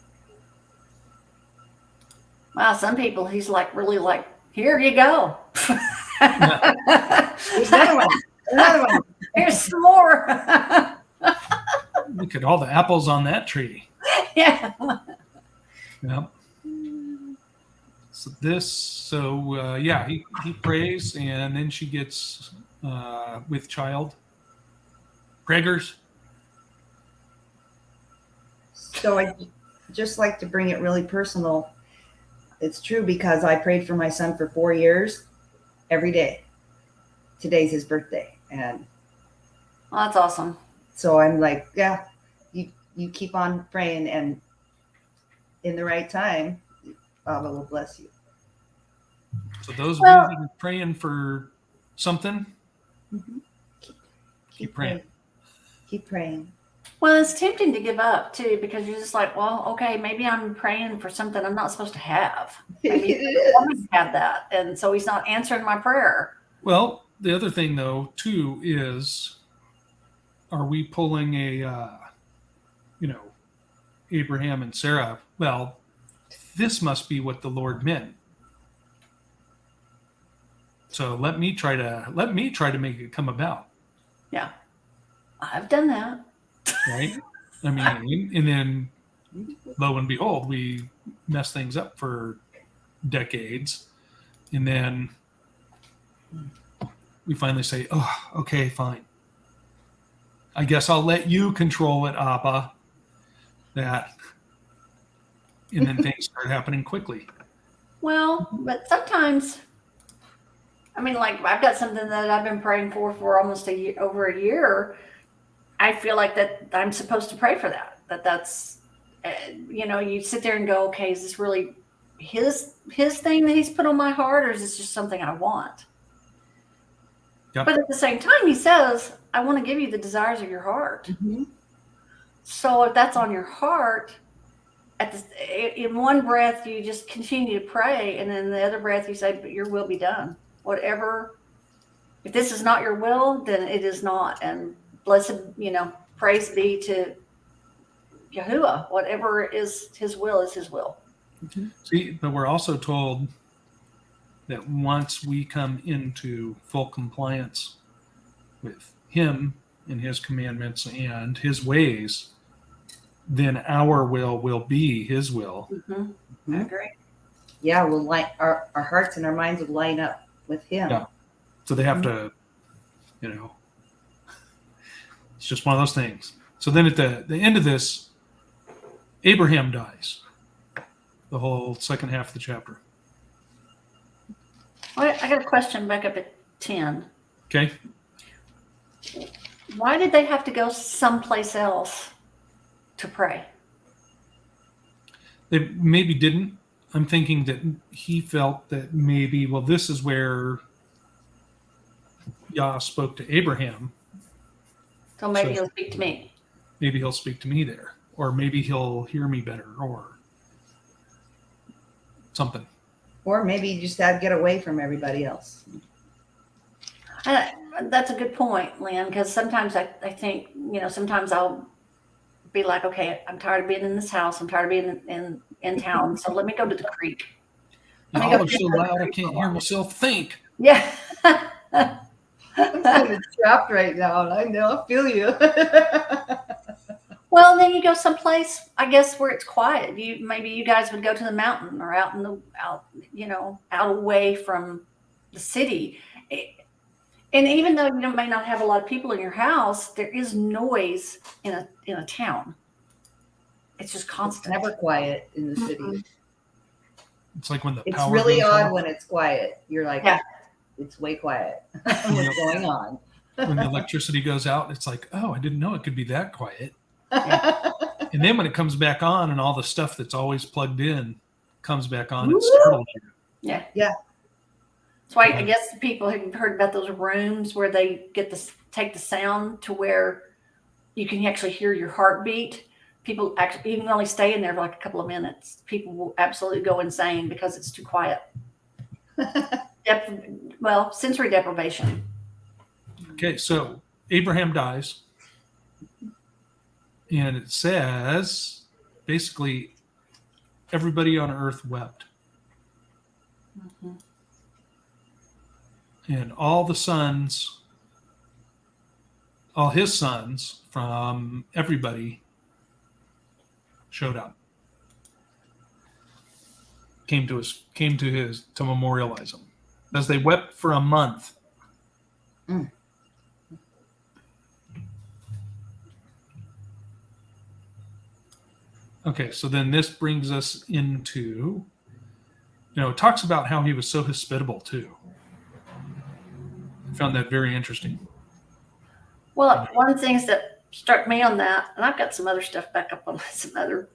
Wow, some people he's like really like, here you go. There's another one. Here's some more. Look at all the apples on that tree. Yeah. Yep. he prays, and then she gets with child. Preggers. So I just like to bring it really personal. It's true because I prayed for my son for 4 years every day. Today's his birthday. And Well, that's awesome. so I'm like, yeah, you keep on praying, and in the right time, Baba will bless you. So those Well- of you that are praying for something, keep praying. Keep praying. Well, it's tempting to give up too, because you're just like, well, okay, maybe I'm praying for something I'm not supposed to have. Maybe It I is. want to have that, and so he's not answering my prayer. Well, the other thing though too is, are we pulling a Abraham and Sarah? Well, this must be what the Lord meant. So let me try to make it come about. Yeah, I've done that. Right? I mean, and then lo and behold, we mess things up for decades, and then we finally say, "Oh, okay, fine. I guess I'll let you control it, Appa." That, and then things start happening quickly. Well, but sometimes, I mean, like I've got something that I've been praying for almost over a year. I feel like that I'm supposed to pray for that. That's, you sit there and go, okay, is this really his thing that he's put on my heart, or is this just something I want? Yep. But at the same time, he says, I want to give you the desires of your heart. Mm-hmm. So if that's on your heart, in one breath, you just continue to pray. And then the other breath, you say, but your will be done. Whatever, if this is not your will, then it is not. And blessed, praise be to Yahuwah. Whatever is his will is his will. See, but we're also told that once we come into full compliance with him and his commandments and his ways, then our will be his will. Mm-hmm. I agree. Yeah, our hearts and our minds will line up with him. Yeah. So they have to, it's just one of those things. So then at the end of this, Abraham dies. The whole second half of the chapter. Well, I got a question back up at 10. Okay. Why did they have to go someplace else to pray? They maybe didn't. I'm thinking that he felt that maybe, well, this is where Yah spoke to Abraham. So maybe he'll speak to me. Maybe he'll speak to me there. Or maybe he'll hear me better or something. Or maybe you just had to get away from everybody else. That's a good point, Lynn, because sometimes I think, sometimes I'll be like, okay, I'm tired of being in this house. I'm tired of being in town. So let me go to the creek. Y'all are so loud I can't hear myself think. Yeah. I'm kind of trapped right now, and I know I feel you. Well, then you go someplace, I guess, where it's quiet. Maybe you guys would go to the mountain or out away from the city. And even though you may not have a lot of people in your house, there is noise in a town. It's just It's constant. never quiet in the city. Mm-mm. It's like when the It's power really goes odd off, when it's quiet. You're like, Yeah. It's way quiet. What's going on? when the electricity goes out. It's like, oh, I didn't know it could be that quiet. And then when it comes back on and all the stuff that's always plugged in comes back on, it startles you. Yeah. Yeah. That's why I guess the people have heard about those rooms where they take the sound to where you can actually hear your heartbeat. People actually, you can only stay in there for like a couple of minutes. People will absolutely go insane because it's too quiet. Sensory deprivation. Okay, so Abraham dies. And it says basically everybody on earth wept. Mm-hmm. And all his sons from everybody showed up. came to memorialize him, as they wept for a month. Mm. Okay, so then this brings us into, it talks about how he was so hospitable too. I found that very interesting. Well, one of the things that struck me on that, and I've got some other stuff back up on some other,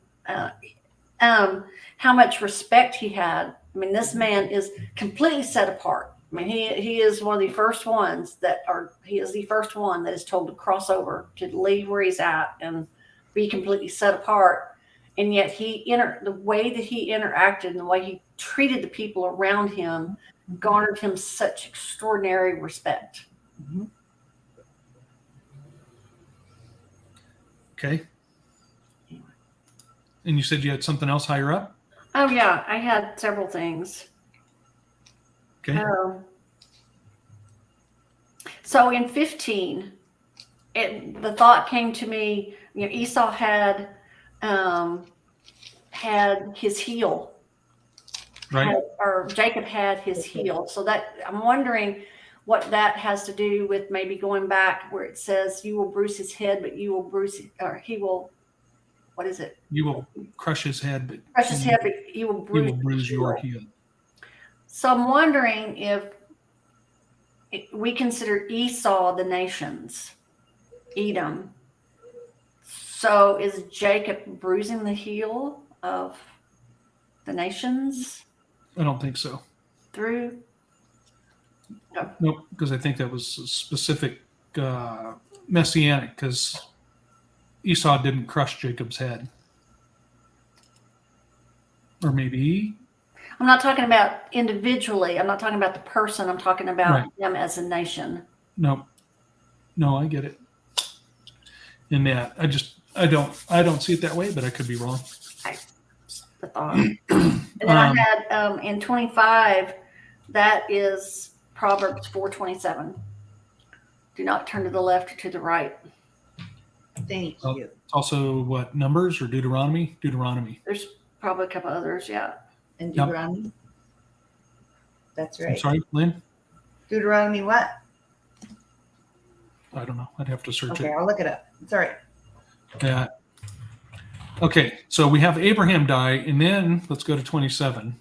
how much respect he had. I mean, this man is completely set apart. I mean, he is one of the first ones he is the first one that is told to cross over, to leave where he's at and be completely set apart. And yet the way that he interacted and the way he treated the people around him garnered him such extraordinary respect. Mm-hmm. Okay. And you said you had something else higher up? Oh, yeah. I had several things. Okay. So in 15, the thought came to me, Esau had his heel. Right. Or Jacob had his heel. So that I'm wondering what that has to do with, maybe going back where it says you will bruise his head, but you will he will, what is it? You will crush his head, but you will bruise your heel. So I'm wondering if we consider Esau the nations, Edom. So is Jacob bruising the heel of the nations? I don't think so. Through? Nope, because I think that was a specific messianic, because Esau didn't crush Jacob's head. Or maybe. I'm not talking about individually. I'm not talking about the person. I'm talking about them as a nation. No, I get it. In that, I don't see it that way, but I could be wrong. The thought. And then I had in 25, that is Proverbs 4:27. Do not turn to the left or to the right. Thank you. It's also what, Numbers or Deuteronomy? Deuteronomy. There's probably a couple others, yeah. And Deuteronomy? Yep. That's right. I'm sorry, Lynn? Deuteronomy what? I don't know. I'd have to search it. Okay, I'll look it up. It's all right. Yeah. Okay, so we have Abraham die, and then let's go to 27.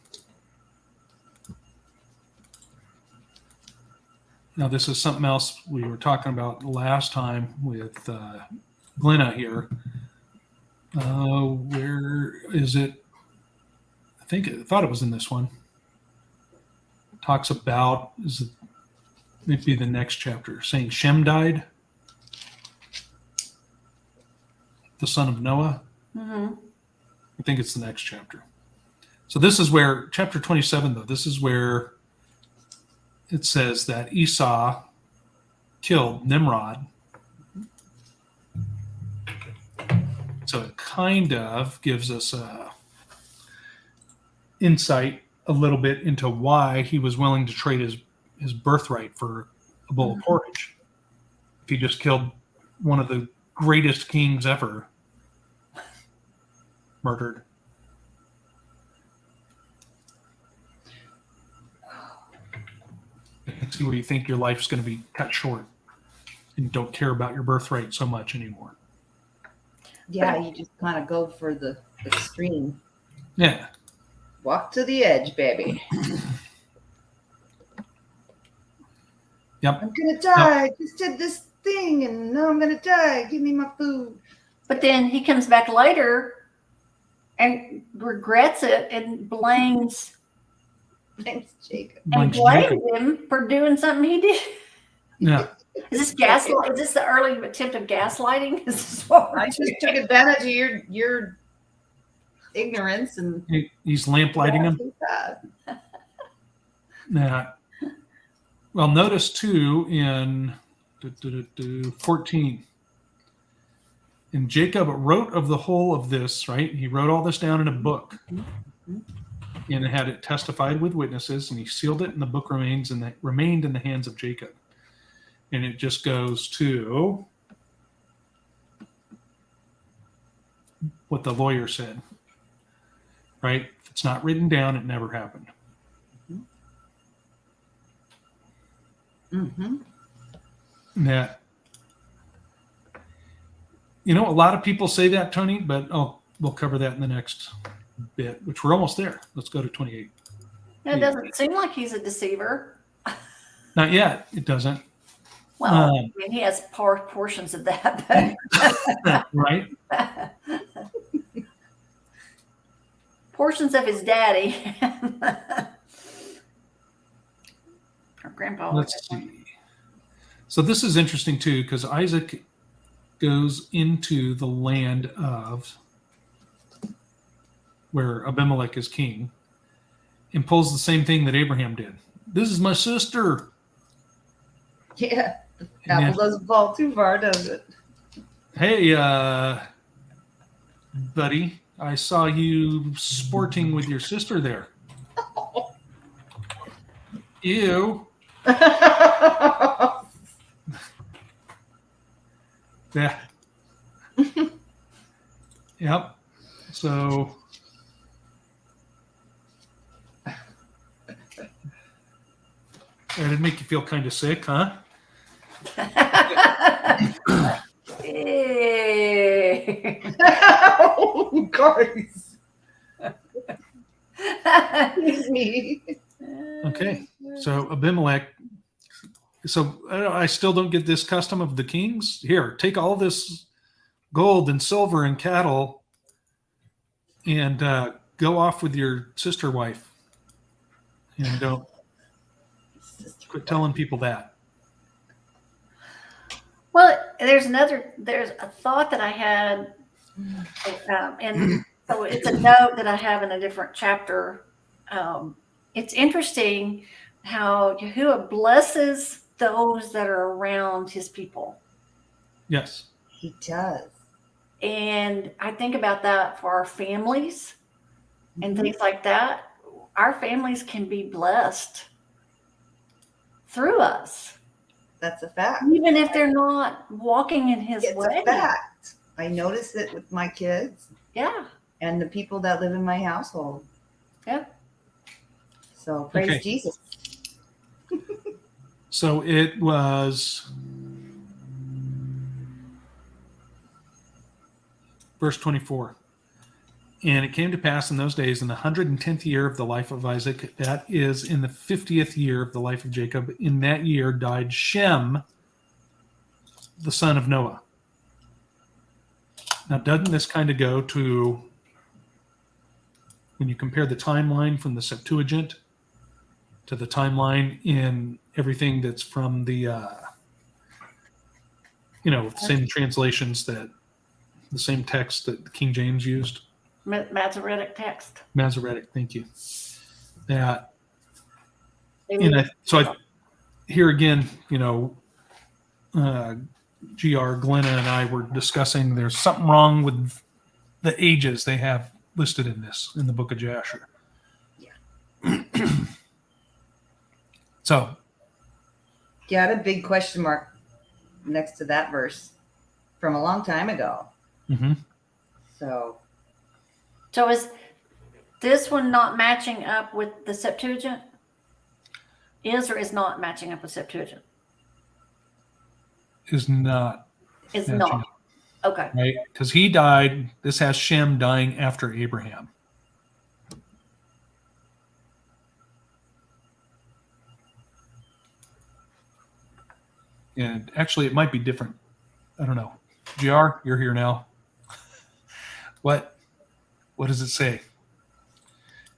Now, this is something else we were talking about last time with Glenna here. Where is it? I thought it was in this one. Talks about, maybe the next chapter, saying Shem died, the son of Noah. Mm-hmm. I think it's the next chapter. So this is where, chapter 27, though, this is where it says that Esau killed Nimrod. So it kind of gives us a insight a little bit into why he was willing to trade his birthright for a bowl of porridge. If he just killed one of the greatest kings ever, murdered. I can see where you think your life's going to be cut short and don't care about your birthright so much anymore. Yeah, you just kind of go for the extreme. Yeah. Walk to the edge, baby. Yep. I'm going to die. I just did this thing and now I'm going to die. Give me my food. But then he comes back later and regrets it and blames Jacob. And blames him for doing something he did. Yeah. Is this gaslight? Is this the early attempt of gaslighting? Is this what I just took advantage of your ignorance and he's lamplighting him. Yeah. Well, notice too in 14. And Jacob wrote of the whole of this, right? He wrote all this down in a book. And had it testified with witnesses, and he sealed it, and the book remained in the hands of Jacob. And it just goes to what the lawyer said, right? it's not written down, it never happened. Mm-hmm. That, a lot of people say that, Tony, but we'll cover that in the next bit, which we're almost there. Let's go to 28. It doesn't seem like he's a deceiver. Not yet. It doesn't. Well, I mean, he has portions of that, but right? Portions of his daddy. Or grandpa. Let's see. So this is interesting too, because Isaac goes into the land of where Abimelech is king and pulls the same thing that Abraham did. This is my sister. Yeah. Apple doesn't fall too far, does it? Hey, buddy, I saw you sporting with your sister there. Ew. Yeah. Yep. So that'd make you feel kind of sick, huh? Oh, guys. Excuse me. Okay. So Abimelech. So I still don't get this custom of the kings. Here, take all this gold and silver and cattle and go off with your sister wife. And don't quit telling people that. Well, there's a thought that I had, and so it's a note that I have in a different chapter. It's interesting how Yahuwah blesses those that are around his people. Yes. He does. And I think about that for our families and things like that. Our families can be blessed through us. That's a fact. Even if they're not walking in his way. It's a fact. I notice it with my kids. Yeah. And the people that live in my household. Yeah. So praise Jesus. So it was verse 24. And it came to pass in those days, in the 110th year of the life of Isaac, that is in the 50th year of the life of Jacob, in that year died Shem, the son of Noah. Now, doesn't this kind of go to, when you compare the timeline from the Septuagint to the timeline in everything that's from the, same translations, that the same text that King James used? Masoretic text. Masoretic, thank you. That, and here again, GR, Glenna, and I were discussing there's something wrong with the ages they have listed in the book of Jasher. Yeah. So. Got a big question mark next to that verse from a long time ago. Mm-hmm. So is this one not matching up with the Septuagint? Is or is not matching up with Septuagint? Is not. Is not. Up. Okay. Right? Because he died, this has Shem dying after Abraham. And actually, it might be different. I don't know. GR, you're here now. What does it say?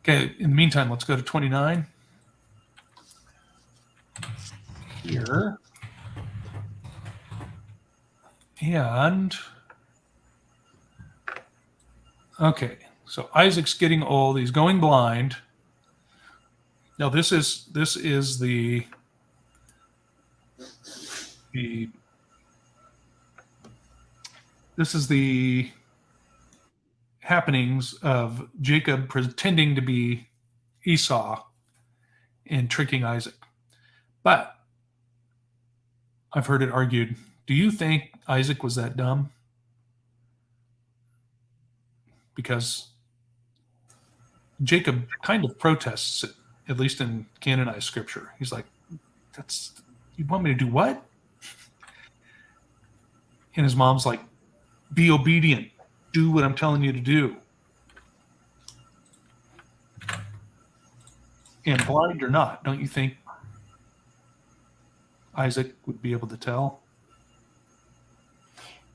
Okay, in the meantime, let's go to 29. Here. And, okay, so Isaac's getting old. He's going blind. Now, this is the happenings of Jacob pretending to be Esau and tricking Isaac. But I've heard it argued, do you think Isaac was that dumb? Because Jacob kind of protests it, at least in canonized scripture. He's like, you want me to do what? And his mom's like, be obedient. Do what I'm telling you to do. And blind or not, don't you think Isaac would be able to tell?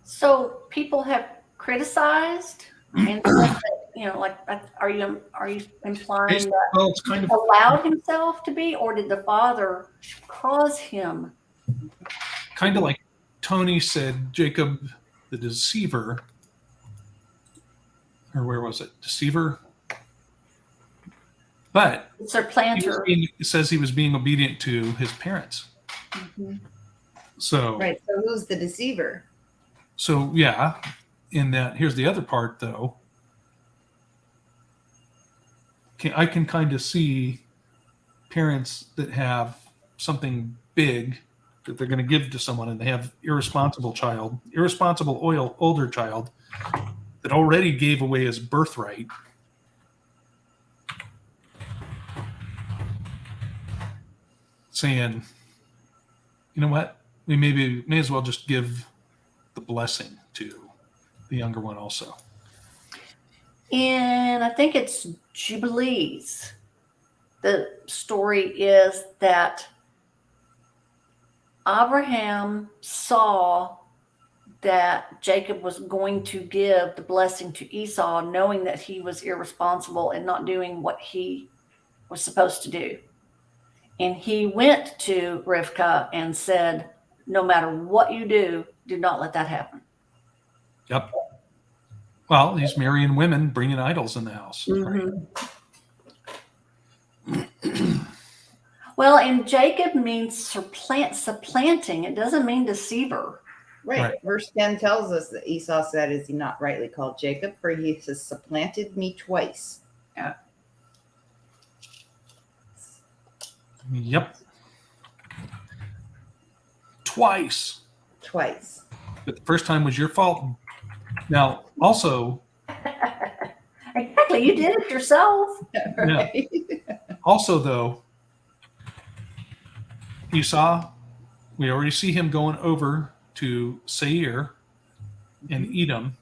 So people have criticized and said that, like, are you implying that Well, it's kind of allowed himself to be, or did the father cause him? like Tony said, Jacob the deceiver, or where was it? Deceiver. But It's their planter. it says he was being obedient to his parents. Mm-hmm. So Right. So who's the deceiver? So yeah, in that, here's the other part though. I can kind of see parents that have something big that they're going to give to someone, and they have irresponsible older child that already gave away his birthright. Saying, you know what, we may as well just give the blessing to the younger one also. And I think it's Jubilees. The story is that Abraham saw that Jacob was going to give the blessing to Esau, knowing that he was irresponsible and not doing what he was supposed to do. And he went to Rivkah and said, no matter what you do not let that happen. Yep. Well, he's marrying women, bringing idols in the house. Mm-hmm. Well, and Jacob means supplanting. It doesn't mean deceiver. Right. Verse 10 tells us that Esau said, is he not rightly called Jacob? For he has supplanted me twice. Yeah. Yep. Twice. But the first time was your fault. Now, also... Exactly. You did it yourself. Right. Yeah. Also, though, Esau, we already see him going over to Seir and Edom.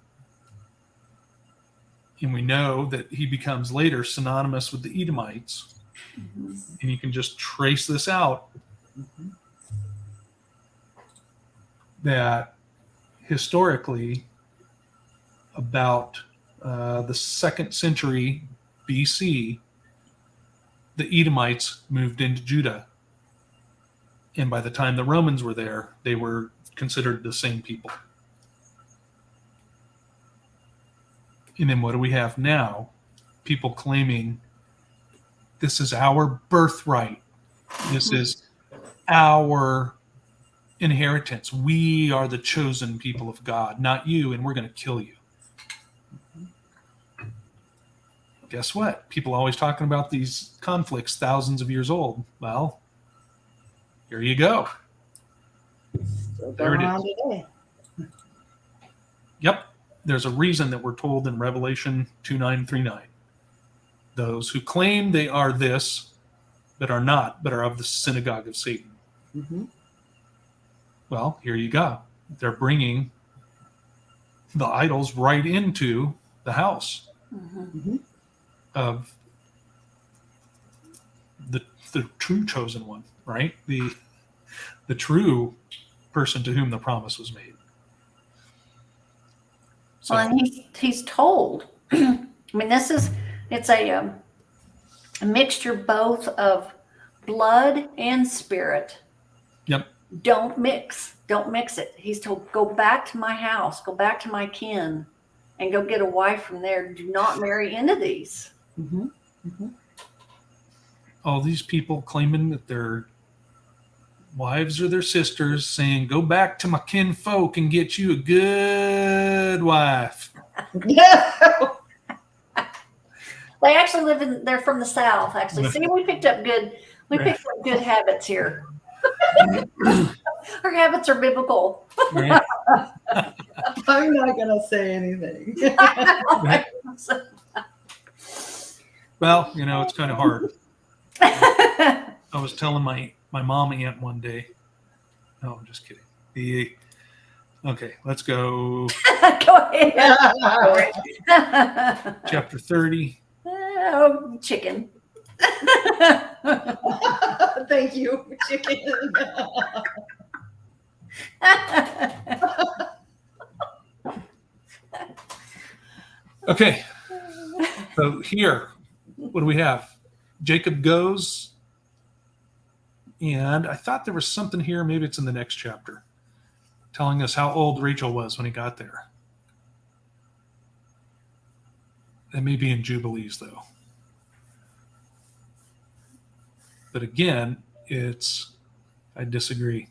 And we know that he becomes later synonymous with the Edomites. Mm-hmm. And you can just trace this out. Mm-hmm. That historically, about the 2nd century BC, the Edomites moved into Judah. And by the time the Romans were there, they were considered the same people. And then what do we have now? People claiming this is our birthright. This is our inheritance. We are the chosen people of God, not you, and we're going to kill you. Guess what? People always talking about these conflicts thousands of years old. Well, here you go. Still there it going on is. Today. Yep. There's a reason that we're told in Revelation 2:9-3:9. Those who claim they are this, but are not, but are of the synagogue of Satan. Mm-hmm. Well, here you go. They're bringing the idols right into the house of the true chosen one, right? The true person to whom the promise was made. So, well, and he's told. I mean, it's a mixture both of blood and spirit. Yep. Don't mix it. He's told, go back to my house, go back to my kin, and go get a wife from there. Do not marry into these. Mm-hmm. Mm-hmm. All these people claiming that their wives or their sisters, saying, go back to my kinfolk and get you a good wife. They actually they're from the South, actually. See, we picked up good habits here. Our habits are biblical. Right. I'm not going to say anything. Well, it's kind of hard. I was telling my mom aunt one day. No, I'm just kidding. Okay, let's go. Go ahead. Chapter 30. Oh, chicken. Thank you, chicken. Okay, so here, what do we have? Jacob goes, and I thought there was something here. Maybe it's in the next chapter, telling us how old Rachel was when he got there. That may be in Jubilees, though. But again, I disagree.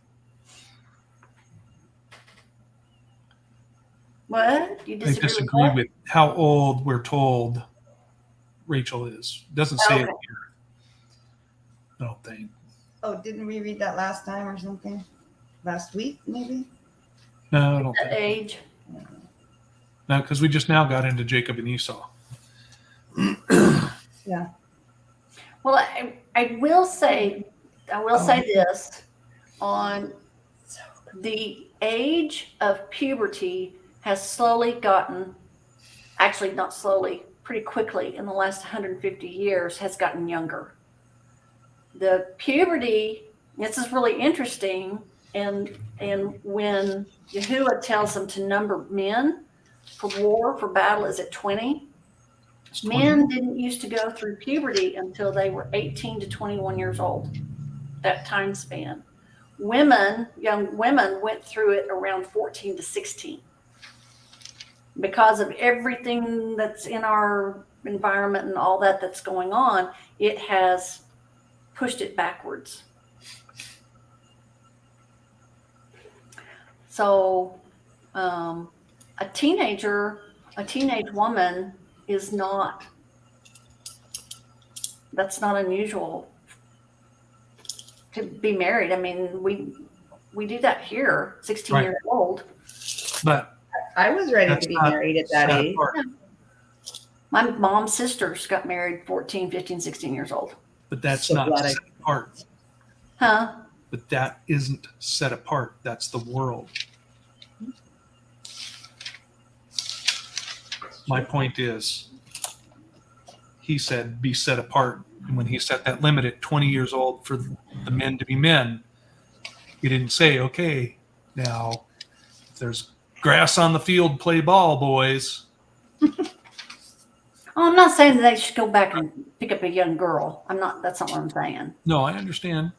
What? You I disagree, disagree with with how old we're told Rachel is. Doesn't say it Okay. here. I don't think. Oh, didn't we read that last time or something? Last week, maybe? No, I don't what? think. Age. No, because we just now got into Jacob and Esau. Yeah. Well, I will say this on the age of puberty has slowly gotten, actually not slowly, pretty quickly in the last 150 years has gotten younger. The puberty, this is really interesting, and when Yahuwah tells them to number men for war, for battle, is at 20. It's 20. Men didn't used to go through puberty until they were 18 to 21 years old, that time span. Young women went through it around 14 to 16. Because of everything that's in our environment and all that's going on, it has pushed it backwards. So a teenage woman is that's not unusual to be married. I mean, we do that here, 16 Right. years old. But I was ready that's to be not married at that set age. apart. My mom's sisters got married 14, 15, 16 years old. But that's So not glad I- set apart. Huh? But that isn't set apart. That's the world. My point is, he said be set apart. And when he set that limit at 20 years old for the men to be men, he didn't say, okay, now if there's grass on the field, play ball, boys. Oh, I'm not saying that they should go back and pick up a young girl. That's not what I'm saying. No, I understand.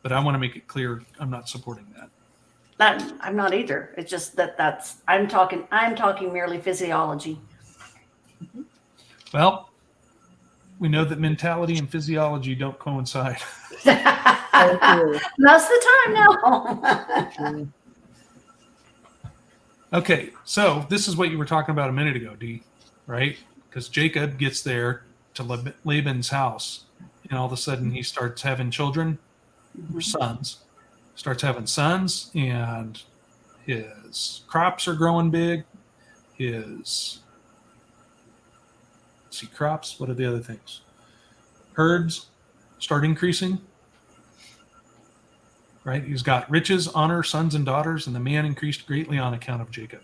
But I want to make it clear I'm not supporting that. I'm not either. It's just I'm talking merely physiology. Well, we know that mentality and physiology don't coincide. Most of the time, no. Okay, so this is what you were talking about a minute ago, Dee, right? Because Jacob gets there to Laban's house, and all of a sudden he starts having children, or sons, starts having sons, and his crops are growing big. Crops, what are the other things? Herds start increasing, right? He's got riches, honor, sons and daughters, and the man increased greatly on account of Jacob.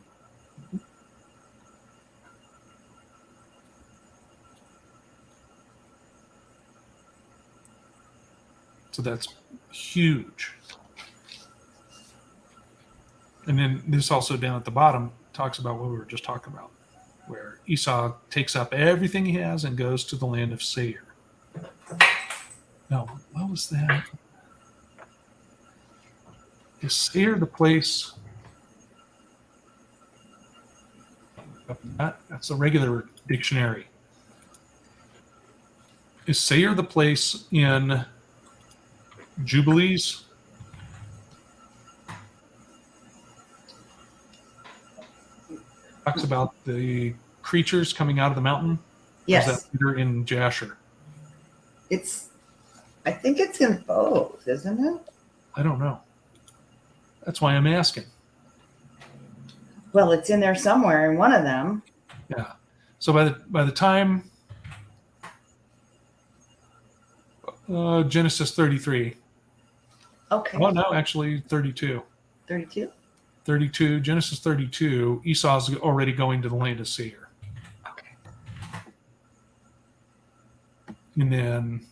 So that's huge. And then this also down at the bottom talks about what we were just talking about, where Esau takes up everything he has and goes to the land of Seir. Now, what was that? Is Seir the place? That's a regular dictionary. Is Seir the place in Jubilees? Talks about the creatures coming out of the mountain. Yes. Or is that later in Jasher? I think it's in both, isn't it? I don't know. That's why I'm asking. Well, it's in there somewhere in one of them. Yeah. So by the time Genesis 33. Okay. Oh, no, actually 32. 32. 32, Genesis 32, Esau's already going to the land of Seir. Okay. And then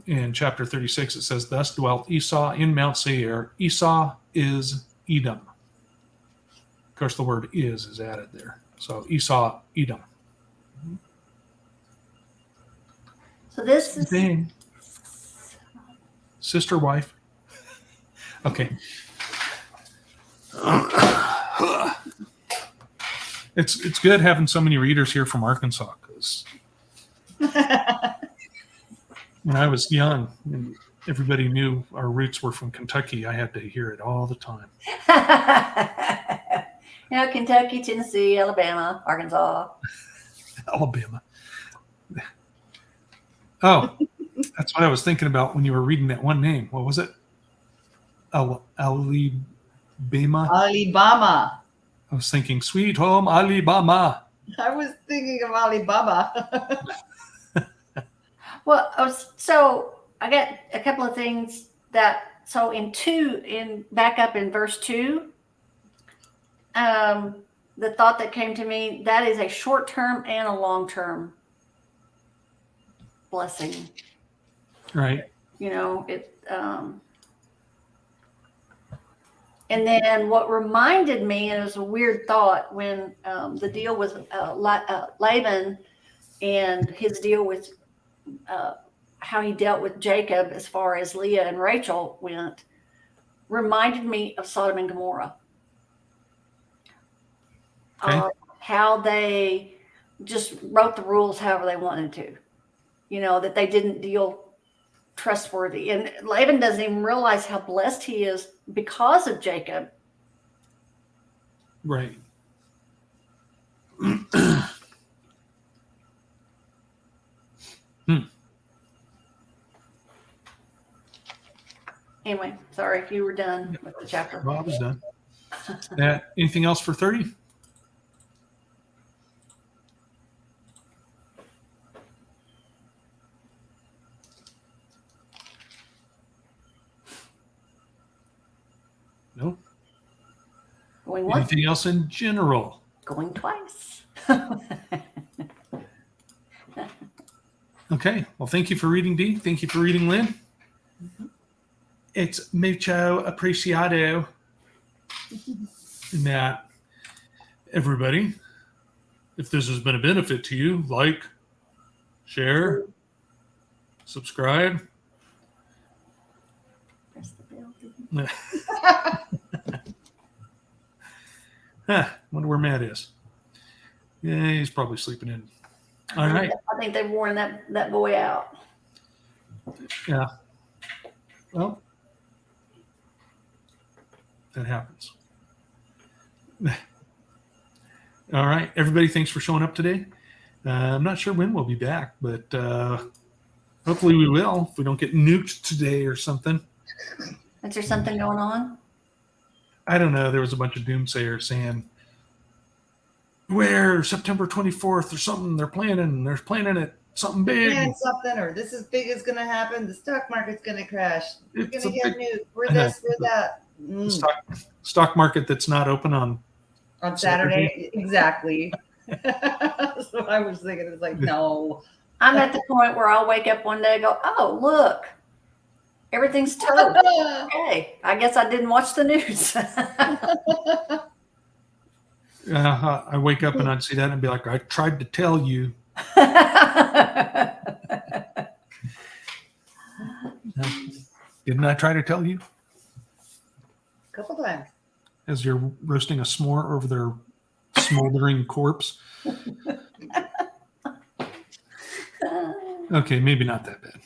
in chapter 36, it says, thus dwelt Esau in Mount Seir. Esau is Edom. Of course, the word is added there. So Esau, Edom. So this is Dang. Sister, wife. Okay. It's good having so many readers here from Arkansas, because when I was young and everybody knew our roots were from Kentucky, I had to hear it all the time. Kentucky, Tennessee, Alabama, Arkansas. Alabama. Oh, that's what I was thinking about when you were reading that one name. What was it? Alabama. Alibama. I was thinking, sweet home Alabama. I was thinking of Alibaba. Well, so I got a couple of things that, so back up in verse 2, the thought that came to me, that is a short-term and a long-term blessing. Right. And then what reminded me, and it was a weird thought, when the deal with Laban and his deal with how he dealt with Jacob as far as Leah and Rachel went, reminded me of Sodom and Gomorrah. Okay. How they just wrote the rules however they wanted to, that they didn't deal trustworthy. And Laban doesn't even realize how blessed he is because of Jacob. Right. Anyway, sorry if you were done with the chapter. Well, I was done. Anything else for 30? No. Going once, Anything else in general? going twice. Okay. Well, thank you for reading, Dee. Thank you for reading, Lynn. It's mucho apreciado that everybody, if this has been a benefit to you, like, share, subscribe. Press the bell. Wonder where Matt is. Yeah, he's probably sleeping in. All right. I think they've worn that boy out. Yeah. Well, that happens. All right, everybody, thanks for showing up today. I'm not sure when we'll be back, but hopefully we will, if we don't get nuked today or something. Is there something going on? I don't know. There was a bunch of doomsayers saying, where September 24th or something, they're planning it, something big. And something, or this is big is going to happen. The stock market's going to crash. We're going to get nuked. We're this, we're that. Stock market that's not open on Saturday. Exactly. So I was thinking, it's like, no. I'm at the point where I'll wake up one day and go, oh, look, everything's toast. Okay, I guess I didn't watch the news. I wake up and I'd see that and be like, I tried to tell you. Didn't I try to tell you? A couple times. As you're roasting a s'more over their smoldering corpse. Okay, maybe not that bad.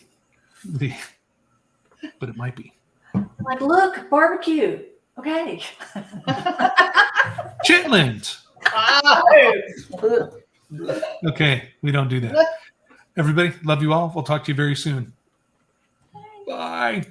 But it might be. Like, look, barbecue. Okay. Chitlins. Okay, we don't do that. Everybody, love you all. We'll talk to you very soon. Bye.